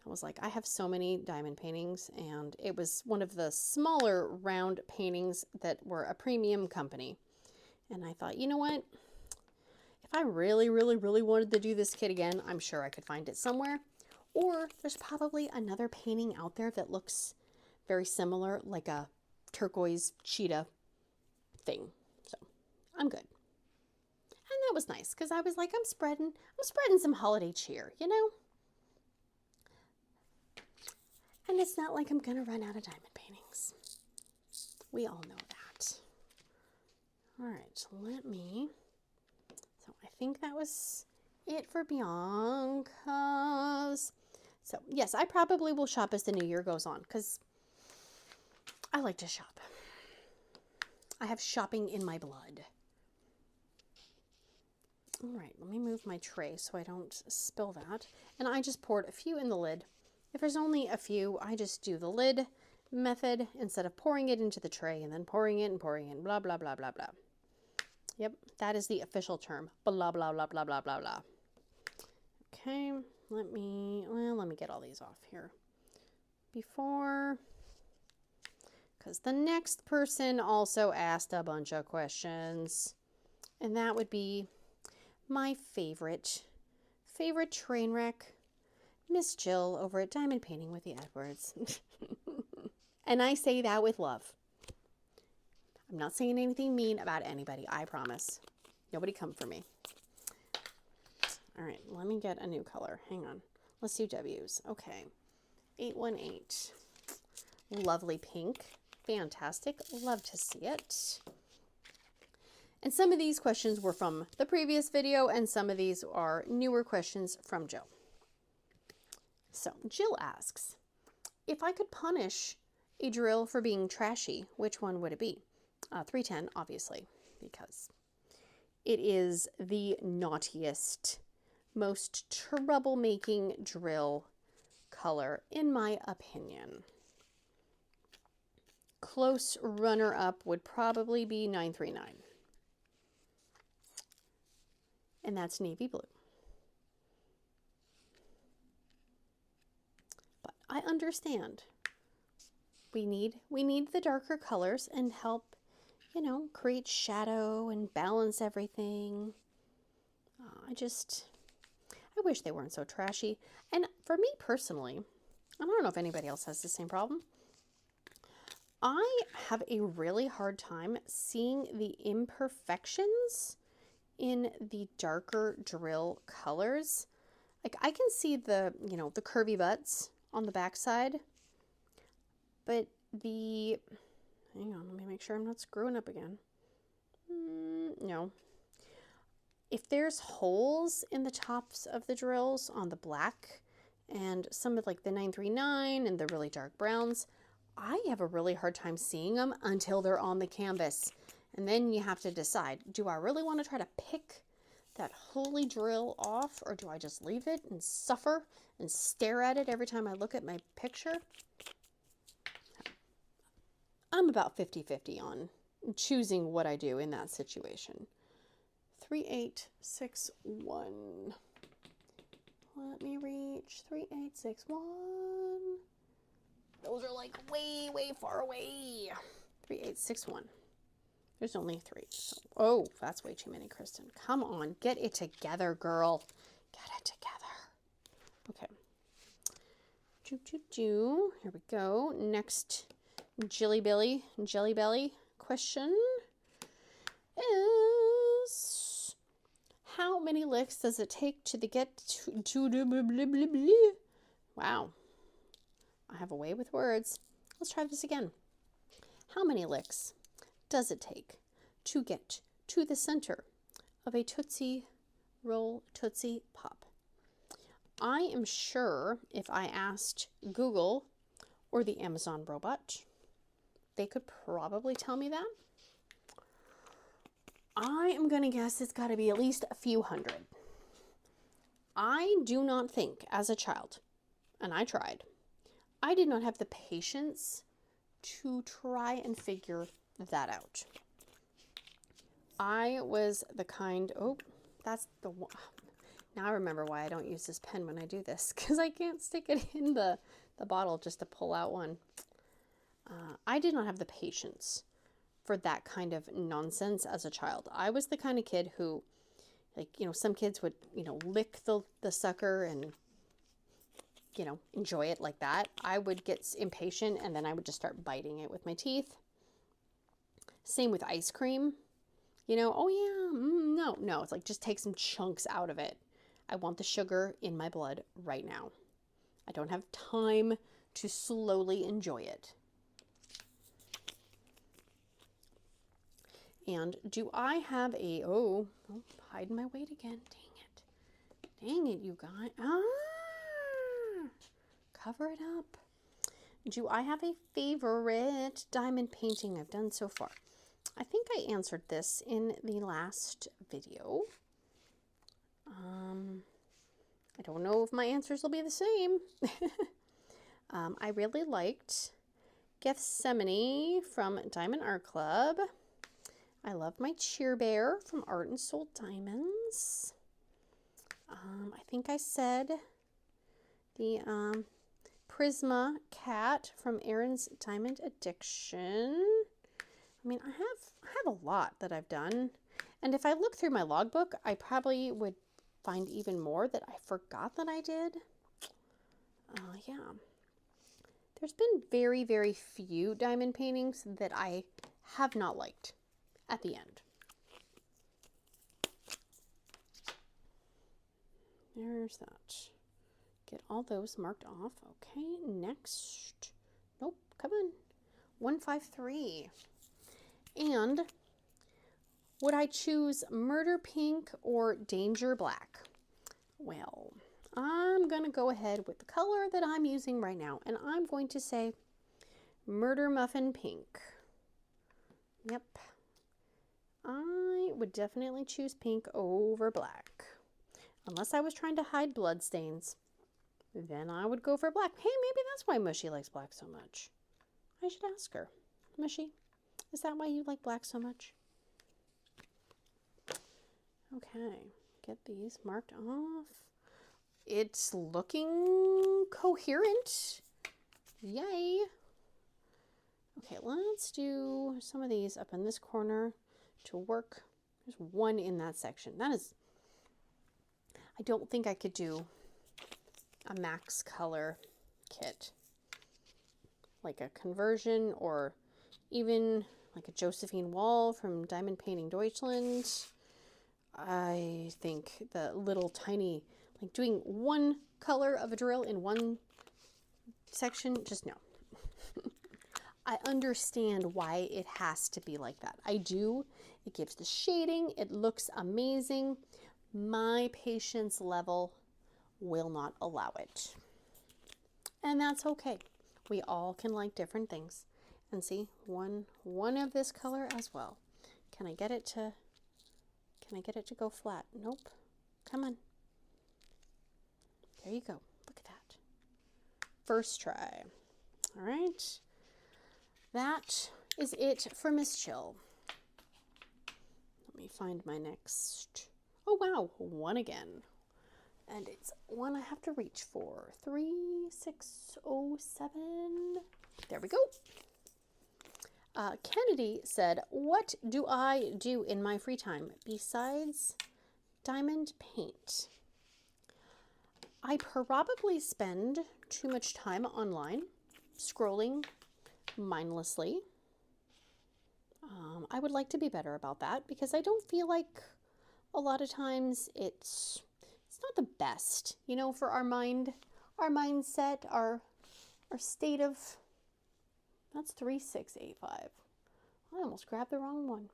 I was like, I have so many diamond paintings, and it was one of the smaller round paintings that were a premium company. And I thought, you know what? If I really, really, really wanted to do this kit again, I'm sure I could find it somewhere. Or there's probably another painting out there that looks very similar, like a turquoise cheetah thing. So I'm good. And that was nice because I was like, I'm spreading some holiday cheer, you know? And it's not like I'm going to run out of diamond paintings. We all know that. All right, so I think that was it for Bianca's. So yes, I probably will shop as the new year goes on because I like to shop. I have shopping in my blood. All right, let me move my tray so I don't spill that. And I just poured a few in the lid. If there's only a few, I just do the lid method instead of pouring it into the tray and then pouring it and pouring it, blah, blah, blah, blah, blah. Yep, that is the official term. Blah, blah, blah, blah, blah, blah, blah. Okay, let me get all these off here before, because the next person also asked a bunch of questions, and that would be my favorite train wreck, Miss Jill over at Diamond Painting with the Edwards. And I say that with love. I'm not saying anything mean about anybody, I promise. Nobody come for me. All right, let me get a new color. Hang on. Let's do W's. Okay. 818. Lovely pink. Fantastic. Love to see it. And some of these questions were from the previous video, and some of these are newer questions from Jill. So Jill asks, if I could punish a drill for being trashy, which one would it be? 310, obviously, because it is the naughtiest, most troublemaking drill color, in my opinion. Close runner-up would probably be 939. And that's navy blue. But I understand. We need the darker colors and help, you know, create shadow and balance everything. I wish they weren't so trashy. And for me personally, I don't know if anybody else has the same problem. I have a really hard time seeing the imperfections in the darker drill colors. Like, I can see the, you know, the curvy butts on the backside, but hang on, let me make sure I'm not screwing up again. No. If there's holes in the tops of the drills on the black and some of like the 939 and the really dark browns, I have a really hard time seeing them until they're on the canvas. And then you have to decide, do I really want to try to pick that holy drill off, or do I just leave it and suffer and stare at it every time I look at my picture? I'm about 50-50 on choosing what I do in that situation. 3861. Let me reach 3861. Those are like way, way far away. 3861. There's only 3. So, oh, that's way too many, Kristen. Come on, get it together, girl. Get it together. Okay. Here we go. Next Jelly Belly question is, how many licks does it take to get to the blah, blah, blah, blah? Wow. I have a way with words. Let's try this again. How many licks does it take to get to the center of a Tootsie Roll Tootsie Pop? I am sure if I asked Google or the Amazon robot, they could probably tell me that. I am going to guess it's got to be at least a few hundred. I do not think as a child, and I tried, I did not have the patience to try and figure that out. I was the kind, oh, that's the one. Now I remember why I don't use this pen when I do this, because I can't stick it in the bottle just to pull out one. I did not have the patience for that kind of nonsense as a child. I was the kind of kid who, like, you know, some kids would, you know, lick the sucker and, you know, enjoy it like that. I would get impatient and then I would just start biting it with my teeth. Same with ice cream. You know, oh yeah, no, it's like, just take some chunks out of it. I want the sugar in my blood right now. I don't have time to slowly enjoy it. And do I have a, hiding my weight again. Dang it, you guys. Cover it up. Do I have a favorite diamond painting I've done so far? I think I answered this in the last video. I don't know if my answers will be the same. I really liked Gethsemane from Diamond Art Club. I love my Cheer Bear from Art and Soul Diamonds. I think I said the Prisma Cat from Erin's Diamond Addiction. I mean, I have a lot that I've done. And if I look through my logbook, I probably would find even more that I forgot that I did. Yeah. There's been very, very few diamond paintings that I have not liked at the end. There's that. Get all those marked off. Okay, next. Nope, come on. 153. And would I choose Murder Pink or Danger Black? Well, I'm going to go ahead with the color that I'm using right now, and I'm going to say Murder Muffin Pink. Yep. I would definitely choose pink over black. Unless I was trying to hide blood stains, then I would go for black. Hey, maybe that's why Mushy likes black so much. I should ask her. Mushy, is that why you like black so much? Okay, get these marked off. It's looking coherent. Yay. Okay, let's do some of these up in this corner to work. There's one in that section. That is, I don't think I could do a max color kit. Like a conversion or even like a Josephine Wall from Diamond Painting Deutschland. I think the little tiny, like doing one color of a drill in one section, just no. I understand why it has to be like that. I do. It gives the shading. It looks amazing. My patience level will not allow it. And that's okay. We all can like different things. And see, one of this color as well. Can I get it to go flat? Nope. Come on. There you go. Look at that. First try. All right. That is it for Miss Chill. Let me find my next. Oh, wow. One again. And it's one I have to reach for. 3607. There we go. Kennedy said, what do I do in my free time besides diamond paint? I probably spend too much time online, scrolling mindlessly. I would like to be better about that because I don't feel like a lot of times it's not the best, you know, for our mind, our mindset, our state of, that's 3685. I almost grabbed the wrong one.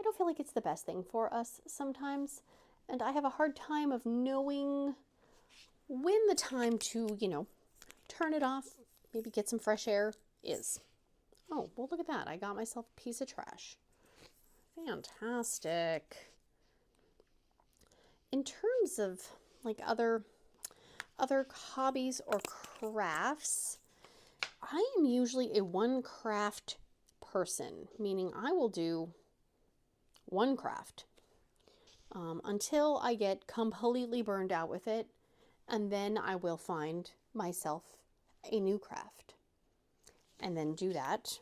I don't feel like it's the best thing for us sometimes, and I have a hard time of knowing when the time to, you know, turn it off, maybe get some fresh air is. Oh, well, look at that. I got myself a piece of trash. Fantastic. In terms of like other hobbies or crafts, I am usually a one craft person, meaning I will do one craft until I get completely burned out with it, and then I will find myself a new craft and then do that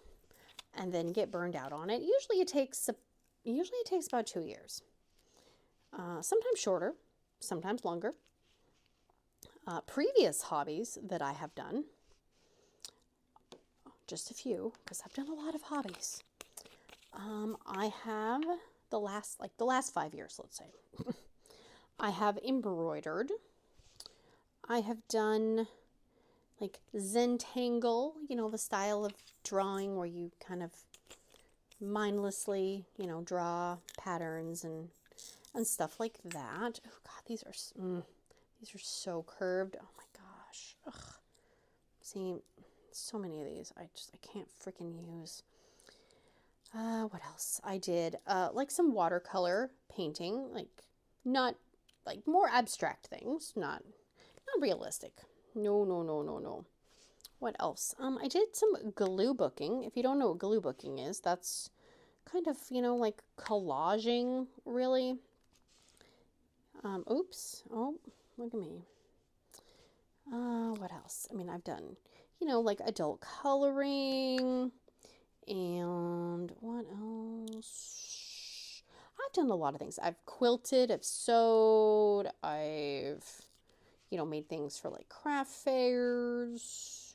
and then get burned out on it. Usually it takes about 2 years. Sometimes shorter, sometimes longer. Previous hobbies that I have done, just a few, because I've done a lot of hobbies. I have the last 5 years, let's say. I have embroidered. I have done like Zentangle, you know, the style of drawing where you kind of mindlessly, you know, draw patterns and stuff like that. Oh God, these are so curved. Oh my gosh. Ugh. See, So many of these I can't freaking use. What else? I did like some watercolor painting, like not like more abstract things, not realistic. No, no, no, no, no. What else? I did some glue booking. If you don't know what glue booking is, that's kind of, you know, like collaging, really. Oops. Oh, look at me. What else? I mean, I've done, you know, like adult coloring, and what else? I've done a lot of things. I've quilted, I've sewed, I've, you know, made things for like craft fairs.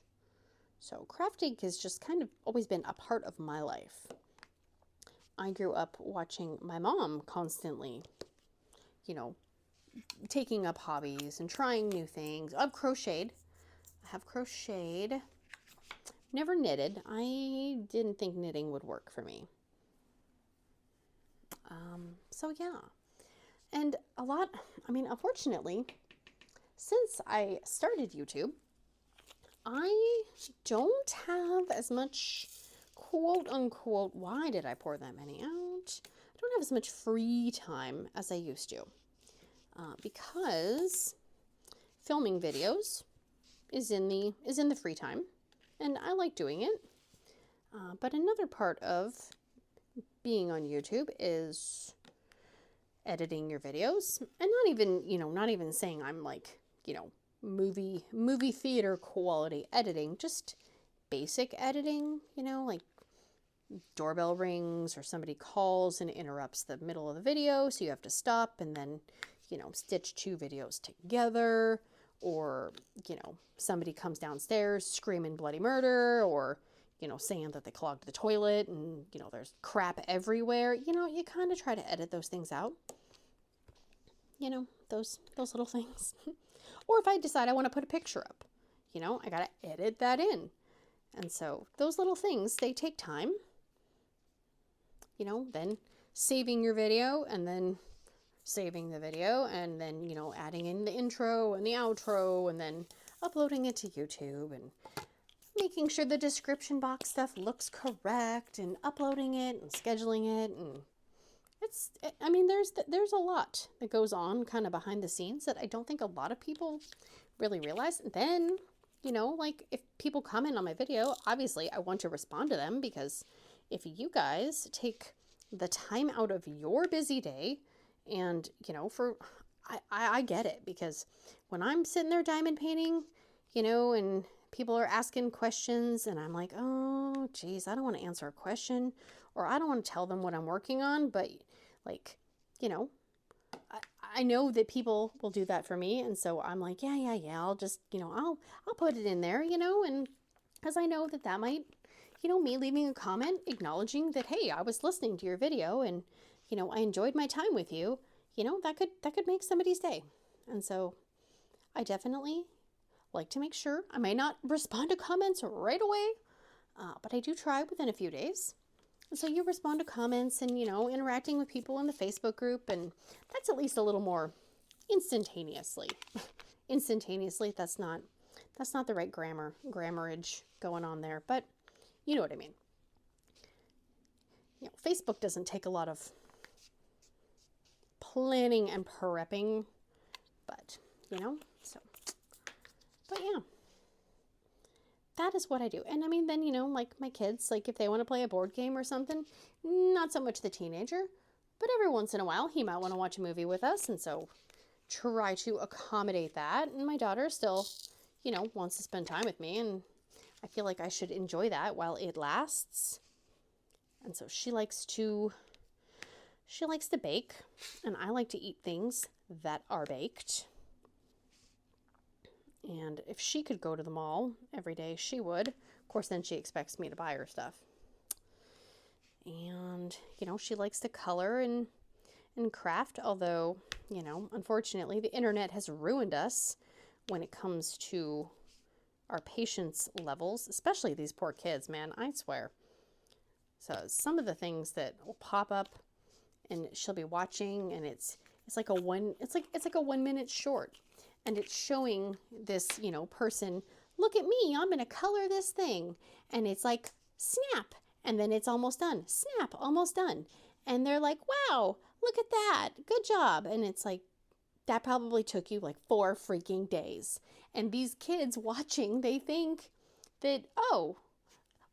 So crafting has just kind of always been a part of my life. I grew up watching my mom constantly, you know, taking up hobbies and trying new things. I've crocheted. I have crocheted. Never knitted. I didn't think knitting would work for me. So yeah. And a lot, I mean, unfortunately, since I started YouTube, I don't have as much quote unquote, why did I pour that many out? I don't have as much free time as I used to. Because filming videos is in the free time, and I like doing it. But another part of being on YouTube is editing your videos, and not even, you know, not even saying I'm like, you know, movie theater quality editing, just basic editing, you know, like doorbell rings or somebody calls and interrupts the middle of the video, so you have to stop and then, you know, stitch two videos together, or, you know, somebody comes downstairs screaming bloody murder, or, you know, saying that they clogged the toilet and, you know, there's crap everywhere. You know, you kind of try to edit those things out. You know, those little things. Or if I decide I want to put a picture up, you know, I got to edit that in. And so those little things, they take time. You know, then saving your video, and then saving the video, and then, you know, adding in the intro and the outro, and then uploading it to YouTube, and making sure the description box stuff looks correct, and uploading it and scheduling it. And I mean, there's a lot that goes on kind of behind the scenes that I don't think a lot of people really realize. And then, you know, like if people comment on my video, obviously I want to respond to them, because if you guys take the time out of your busy day, and, you know, I get it, because when I'm sitting there diamond painting, you know, and people are asking questions, and I'm like, oh, geez, I don't want to answer a question, or I don't want to tell them what I'm working on, but, like, you know, I know that people will do that for me, and so I'm like, yeah, I'll just, you know, I'll put it in there, you know, and because I know that might, you know, me leaving a comment acknowledging that, hey, I was listening to your video, and, you know, I enjoyed my time with you, you know, that could make somebody's day. And so I definitely like to make sure. I may not respond to comments right away, but I do try within a few days. And so you respond to comments and, you know, interacting with people in the Facebook group, and that's at least a little more instantaneously. Instantaneously, that's not the right grammarage going on there, but you know what I mean. You know, Facebook doesn't take a lot of planning and prepping, but, you know, so, but yeah, that is what I do. And I mean, then, you know, like my kids, like if they want to play a board game or something, not so much the teenager, but every once in a while he might want to watch a movie with us, and so try to accommodate that. And my daughter still, you know, wants to spend time with me, and I feel like I should enjoy that while it lasts. And so she likes to bake, and I like to eat things that are baked. And if she could go to the mall every day, she would. Of course, then she expects me to buy her stuff. And, you know, she likes to color and craft, although, you know, unfortunately, the internet has ruined us when it comes to our patience levels, especially these poor kids, man, I swear. So some of the things that will pop up, and she'll be watching, and it's like a 1 minute short, and it's showing this, you know, person look at me, I'm going to color this thing. And it's like, snap. And then it's almost done. Snap, almost done. And they're like, wow, look at that. Good job. And it's like, that probably took you like 4 freaking days. And these kids watching, they think that, oh,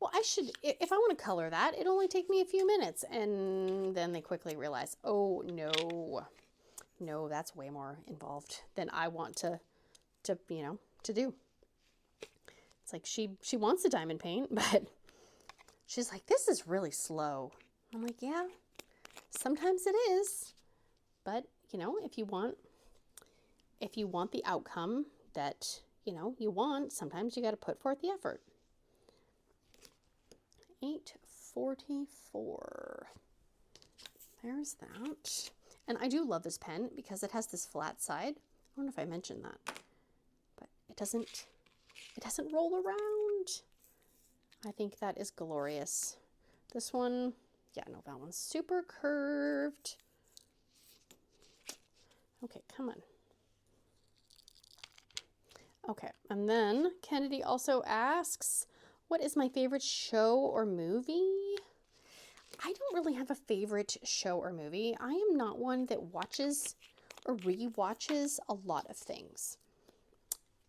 well, I should, if I want to color that, it'll only take me a few minutes. And then they quickly realize, oh, no, that's way more involved than I want to do. It's like she wants the diamond paint, but she's like, this is really slow. I'm like, yeah, sometimes it is. But, if you want the outcome that, you want, sometimes you got to put forth the effort. 844. There's that. And I do love this pen because it has this flat side. I don't know if I mentioned that, but it doesn't roll around. I think that is glorious. This one, yeah, no, that one's super curved. Okay, come on. Okay, and then Kennedy also asks, what is my favorite show or movie? I don't really have a favorite show or movie. I am not one that watches or re-watches a lot of things.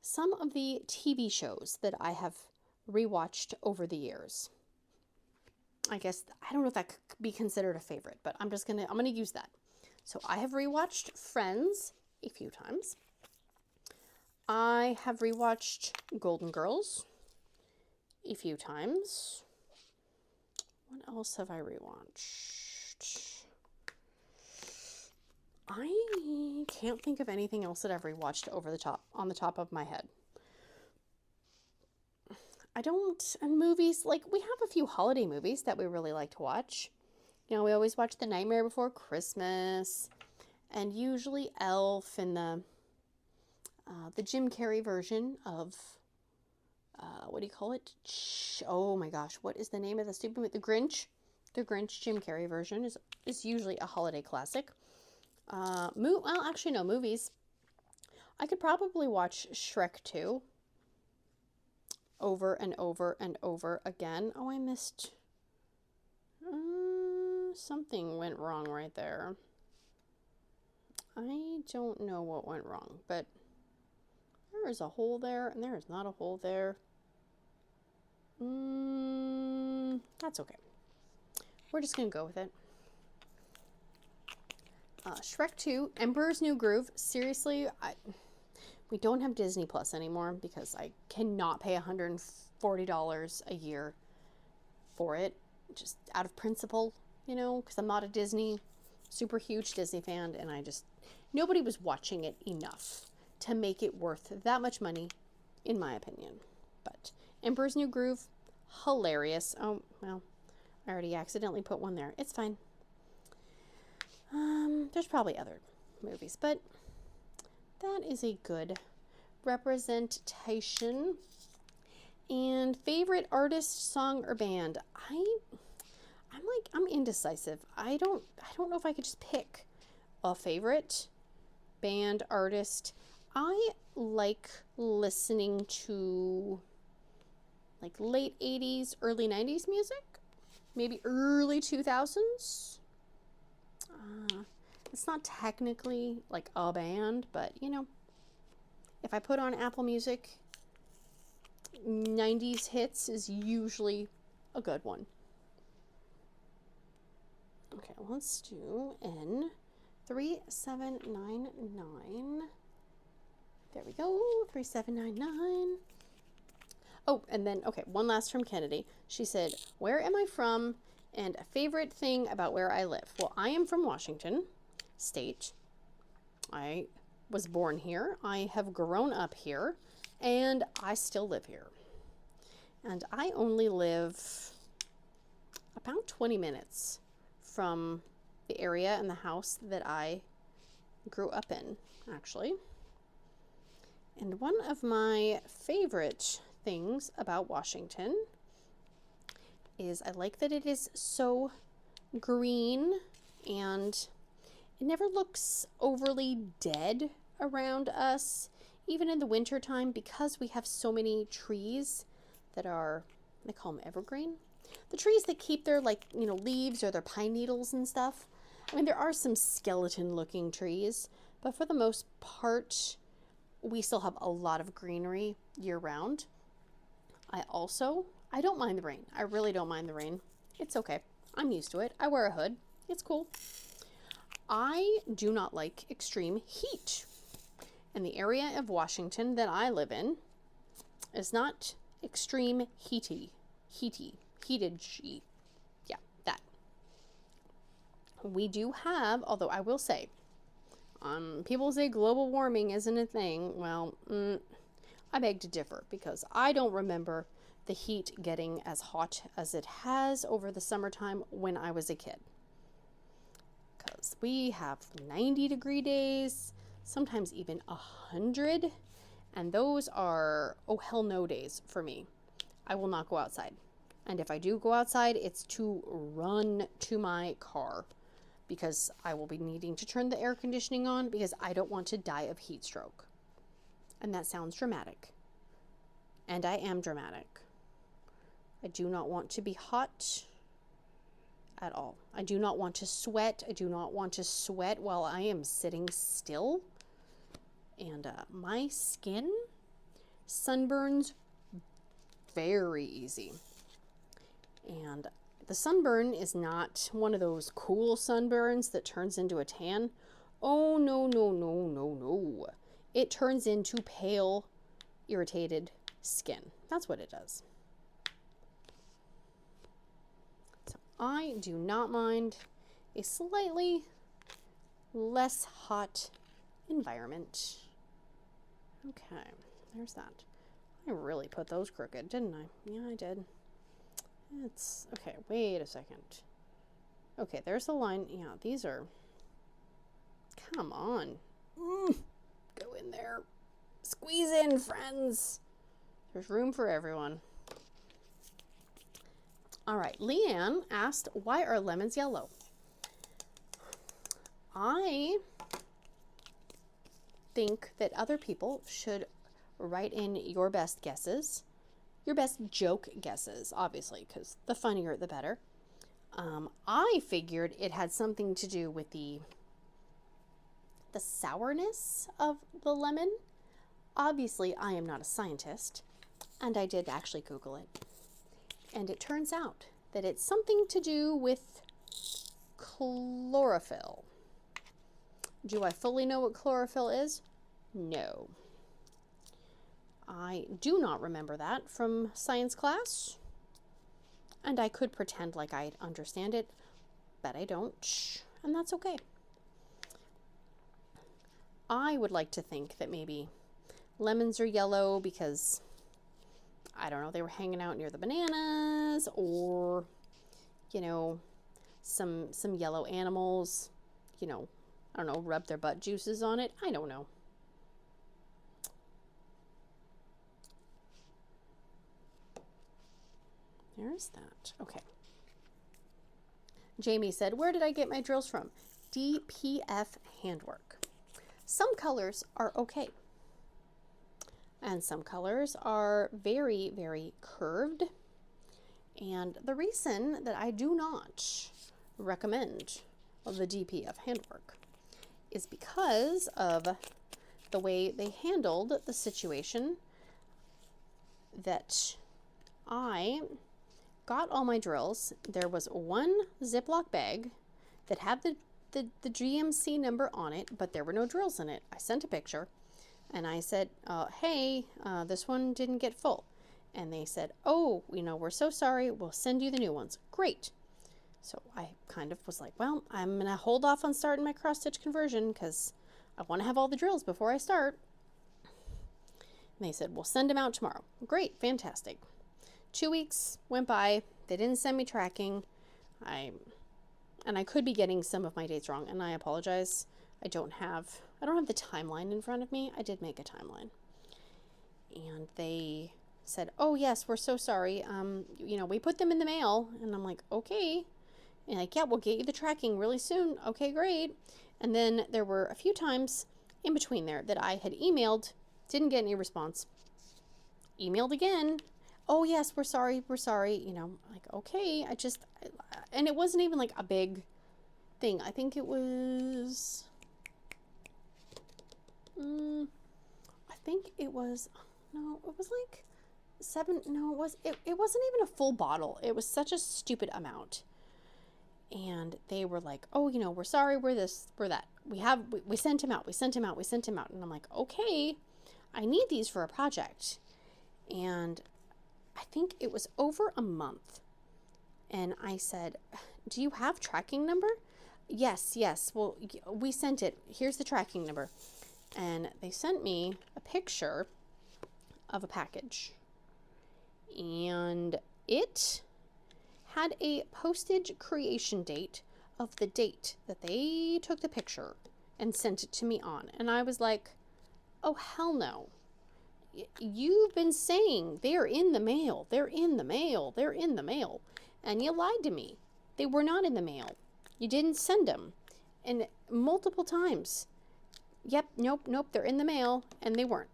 Some of the TV shows that I have re-watched over the years, I guess, I don't know if that could be considered a favorite, but I'm gonna use that. So I have re-watched Friends a few times. I have re-watched Golden Girls a few times. What else have I rewatched? I can't think of anything else that I've rewatched on the top of my head. And movies, like we have a few holiday movies that we really like to watch. We always watch The Nightmare Before Christmas, and usually Elf and the Jim Carrey version of what do you call it? Oh my gosh, what is the name of the stupid movie? The Grinch. The Grinch Jim Carrey version is usually a holiday classic. Well, actually, no, movies. I could probably watch Shrek 2 over and over and over again. Oh, I missed. Something went wrong right there. I don't know what went wrong, but there is a hole there, and there is not a hole there. That's okay. We're just going to go with it. Shrek 2, Emperor's New Groove. Seriously, we don't have Disney Plus anymore because I cannot pay $140 a year for it. Just out of principle, because I'm not a super huge Disney fan, and nobody was watching it enough to make it worth that much money, in my opinion. But Emperor's New Groove, hilarious. Oh, well, I already accidentally put one there. It's fine. There's probably other movies, but that is a good representation. And favorite artist, song, or band? I'm indecisive. I don't know if I could just pick a favorite band, artist. I like listening to like late 80s, early 90s music, maybe early 2000s. It's not technically like a band, but if I put on Apple Music, 90s hits is usually a good one. Okay, let's do N3799. There we go, 3799. Oh, and then, okay, one last from Kennedy. She said, where am I from and a favorite thing about where I live? Well, I am from Washington State. I was born here. I have grown up here, and I still live here. And I only live about 20 minutes from the area and the house that I grew up in, actually. And one of my favorite things about Washington is I like that it is so green and it never looks overly dead around us. even in the winter time, because we have so many trees that are, they call them evergreen. The trees that keep their, like, you know, leaves or their pine needles and stuff. I mean, there are some skeleton looking trees, but for the most part, we still have a lot of greenery year round. I don't mind the rain. I really don't mind the rain. It's okay. I'm used to it. I wear a hood. It's cool. I do not like extreme heat. And the area of Washington that I live in is not extreme heated. Yeah, that. We do have, although I will say, people say global warming isn't a thing. Well, I beg to differ, because I don't remember the heat getting as hot as it has over the summertime when I was a kid. Because we have 90-degree days, sometimes even 100, and those are, oh hell no days for me. I will not go outside. And if I do go outside, it's to run to my car, because I will be needing to turn the air conditioning on, because I don't want to die of heat stroke. And that sounds dramatic. And I am dramatic. I do not want to be hot at all. I do not want to sweat. I do not want to sweat while I am sitting still. And my skin sunburns very easy. And the sunburn is not one of those cool sunburns that turns into a tan. Oh, no, no, no, no, no. It turns into pale, irritated skin. That's what it does. So I do not mind a slightly less hot environment. Okay, there's that. I really put those crooked, didn't I? Yeah, I did. It's okay. Wait a second. Okay, there's the line. Yeah, these are. Come on. Go in there. Squeeze in, friends. There's room for everyone. All right. Leanne asked, why are lemons yellow? I think that other people should write in your best guesses. Your best joke guesses, obviously, because the funnier the better. I figured it had something to do with the sourness of the lemon. Obviously, I am not a scientist, and I did actually Google it. And it turns out that it's something to do with chlorophyll. Do I fully know what chlorophyll is? No. I do not remember that from science class, and I could pretend like I understand it, but I don't, and that's okay. I would like to think that maybe lemons are yellow because, I don't know, they were hanging out near the bananas, or, you know, some yellow animals, you know, I don't know, rub their butt juices on it. I don't know. There's that. Okay. Jamie said, where did I get my drills from? DPF Handwork. Some colors are okay. And some colors are very, very curved. And the reason that I do not recommend the DPF Handwork is because of the way they handled the situation that I got all my drills. There was one Ziploc bag that had the GMC number on it, but there were no drills in it. I sent a picture and I said, hey, this one didn't get full. And they said, oh, you know, we're so sorry. We'll send you the new ones. Great. So I kind of was like, well, I'm going to hold off on starting my cross-stitch conversion because I want to have all the drills before I start. And they said, we'll send them out tomorrow. Great. Fantastic. 2 weeks went by. They didn't send me tracking. And I could be getting some of my dates wrong, and I apologize. I don't have the timeline in front of me. I did make a timeline. And they said, oh yes, we're so sorry. You know, we put them in the mail. And I'm like, okay. And like, yeah, we'll get you the tracking really soon. Okay, great. And then there were a few times in between there that I had emailed Didn't get any response. Emailed again. Oh yes, we're sorry, you know, like, okay, and it wasn't even like a big thing. I think it was, no, it was like it wasn't even a full bottle. It was such a stupid amount. And they were like, oh, you know, we're sorry, we're this, we're that. We sent him out. And I'm like, okay, I need these for a project. And I think it was over a month. And I said, do you have tracking number? Yes. Well, we sent it. Here's the tracking number. And they sent me a picture of a package. And it had a postage creation date of the date that they took the picture and sent it to me on. And I was like, oh, hell no. You've been saying they're in the mail. And you lied to me. They were not in the mail. You didn't send them. And multiple times. Yep, nope, they're in the mail. And they weren't.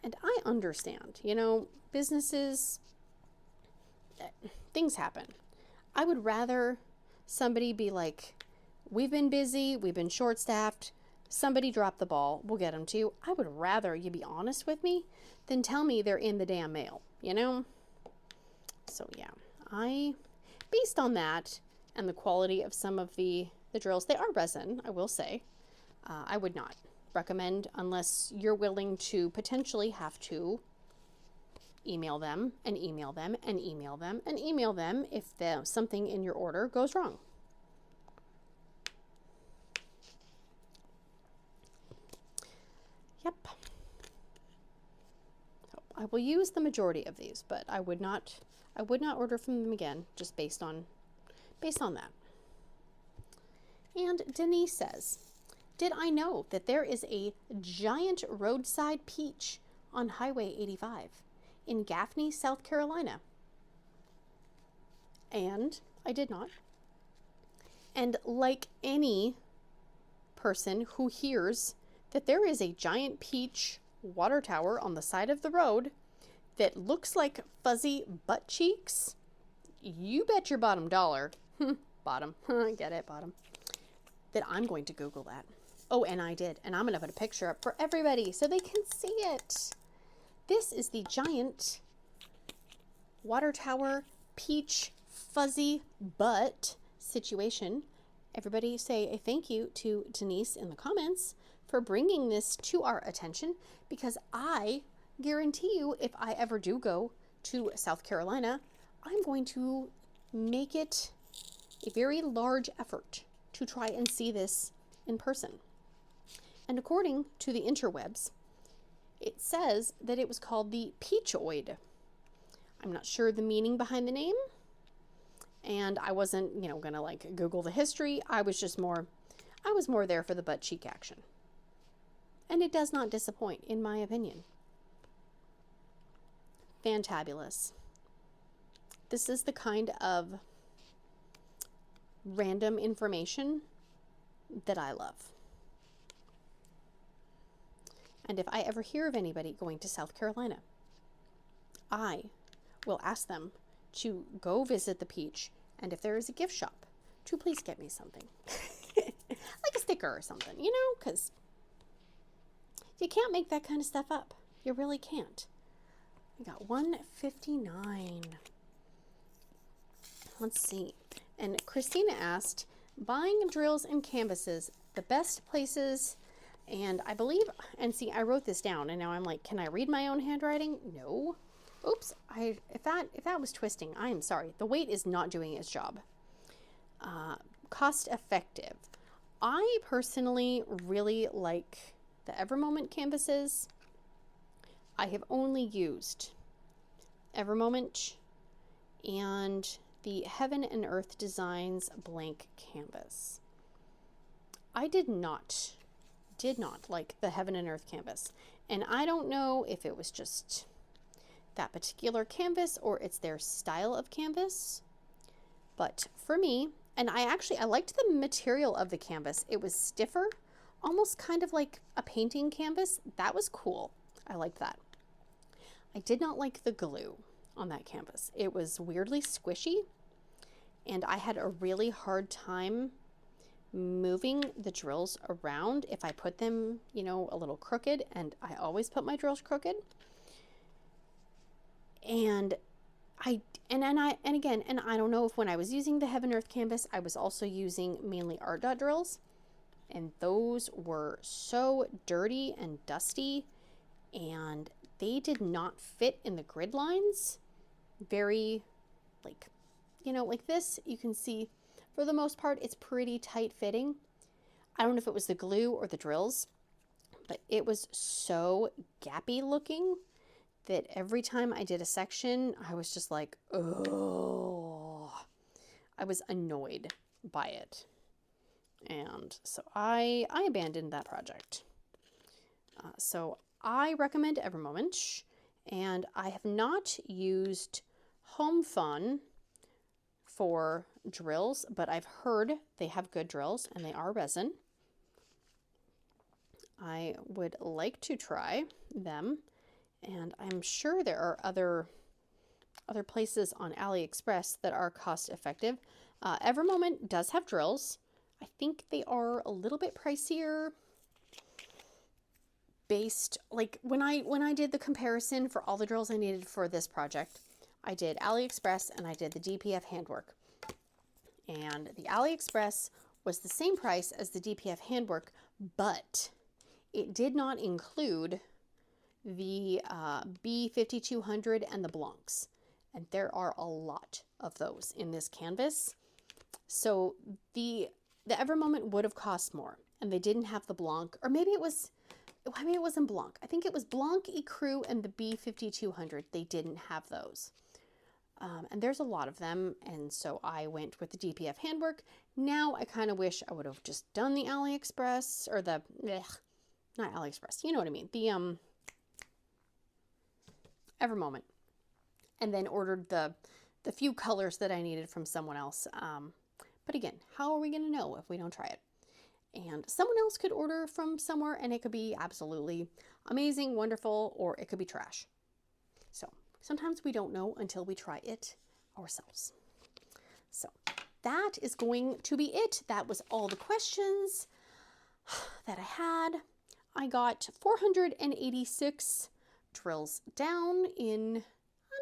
And I understand, you know, businesses, things happen. I would rather somebody be like, we've been busy, we've been short-staffed, somebody dropped the ball, we'll get them to you. I would rather you be honest with me than tell me they're in the damn mail, you know? So yeah, based on that and the quality of some of the drills, they are resin, I will say. I would not recommend unless you're willing to potentially have to email them and email them and email them and email them if something in your order goes wrong. Yep. So I will use the majority of these, but I would not order from them again, just based on that. And Denise says, did I know that there is a giant roadside peach on Highway 85 in Gaffney, South Carolina? And I did not. And like any person who hears that there is a giant peach water tower on the side of the road that looks like fuzzy butt cheeks, you bet your bottom dollar, bottom, get it, bottom, that I'm going to Google that. Oh, and I did. And I'm going to put a picture up for everybody so they can see it. This is the giant water tower peach fuzzy butt situation. Everybody say a thank you to Denise in the comments for bringing this to our attention, because I guarantee you, if I ever do go to South Carolina, I'm going to make it a very large effort to try and see this in person. And according to the interwebs, it says that it was called the Peachoid. I'm not sure the meaning behind the name, and I wasn't, you know, gonna like Google the history. I was more there for the butt cheek action. And it does not disappoint, in my opinion. Fantabulous. This is the kind of random information that I love. And if I ever hear of anybody going to South Carolina, I will ask them to go visit the peach, and if there is a gift shop, to please get me something. Like a sticker or something, you know, because you can't make that kind of stuff up. You really can't. I got 159. Let's see. And Christina asked, buying drills and canvases, the best places. And I believe, and see, I wrote this down, and now I'm like, can I read my own handwriting? No. Oops. If that was twisting, I am sorry. The weight is not doing its job. Cost effective. I personally really like the Evermoment canvases. I have only used Evermoment and the Heaven and Earth Designs blank canvas. I did not like the Heaven and Earth canvas, and I don't know if it was just that particular canvas or it's their style of canvas, but for me, and I liked the material of the canvas. It was stiffer, almost kind of like a painting canvas. That was cool. I liked that. I did not like the glue on that canvas. It was weirdly squishy, and I had a really hard time moving the drills around if I put them, you know, a little crooked, and I always put my drills crooked. And I don't know if when I was using the Heaven Earth canvas, I was also using mainly art dot drills, and those were so dirty and dusty, and they did not fit in the grid lines very, like, you know, like this, you can see for the most part, it's pretty tight fitting. I don't know if it was the glue or the drills, but it was so gappy looking that every time I did a section, I was just like, oh, I was annoyed by it. And so I abandoned that project. So I recommend Evermoment, and I have not used Home Fun for drills, but I've heard they have good drills and they are resin. I would like to try them, and I'm sure there are other places on AliExpress that are cost effective. Evermoment does have drills. I think they are a little bit pricier based, like when I did the comparison for all the drills I needed for this project, I did AliExpress and I did the DPF handwork. And the AliExpress was the same price as the DPF handwork, but it did not include the B5200 and the Blancs. And there are a lot of those in this canvas. So the Evermoment would have cost more, and they didn't have the Blanc, or maybe it wasn't Blanc. I think it was Blanc, Ecru, and the B5200. They didn't have those. And there's a lot of them, and so I went with the DPF handwork. Now I kind of wish I would have just done the AliExpress, or the, not AliExpress, you know what I mean, the Evermoment, and then ordered the few colors that I needed from someone else. But again, how are we going to know if we don't try it? And someone else could order from somewhere, and it could be absolutely amazing, wonderful, or it could be trash. So sometimes we don't know until we try it ourselves. So that is going to be it. That was all the questions that I had. I got 486 drills down in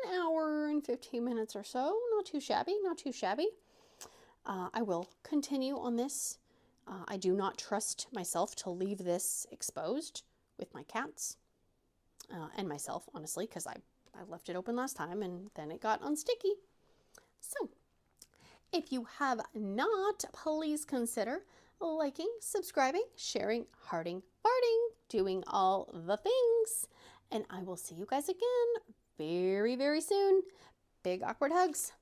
an hour and 15 minutes or so. Not too shabby, not too shabby. I will continue on this. I do not trust myself to leave this exposed with my cats and myself, honestly, because I left it open last time and then it got unsticky. So if you have not, please consider liking, subscribing, sharing, hearting, farting, doing all the things. And I will see you guys again very, very soon. Big awkward hugs.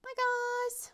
Bye, guys.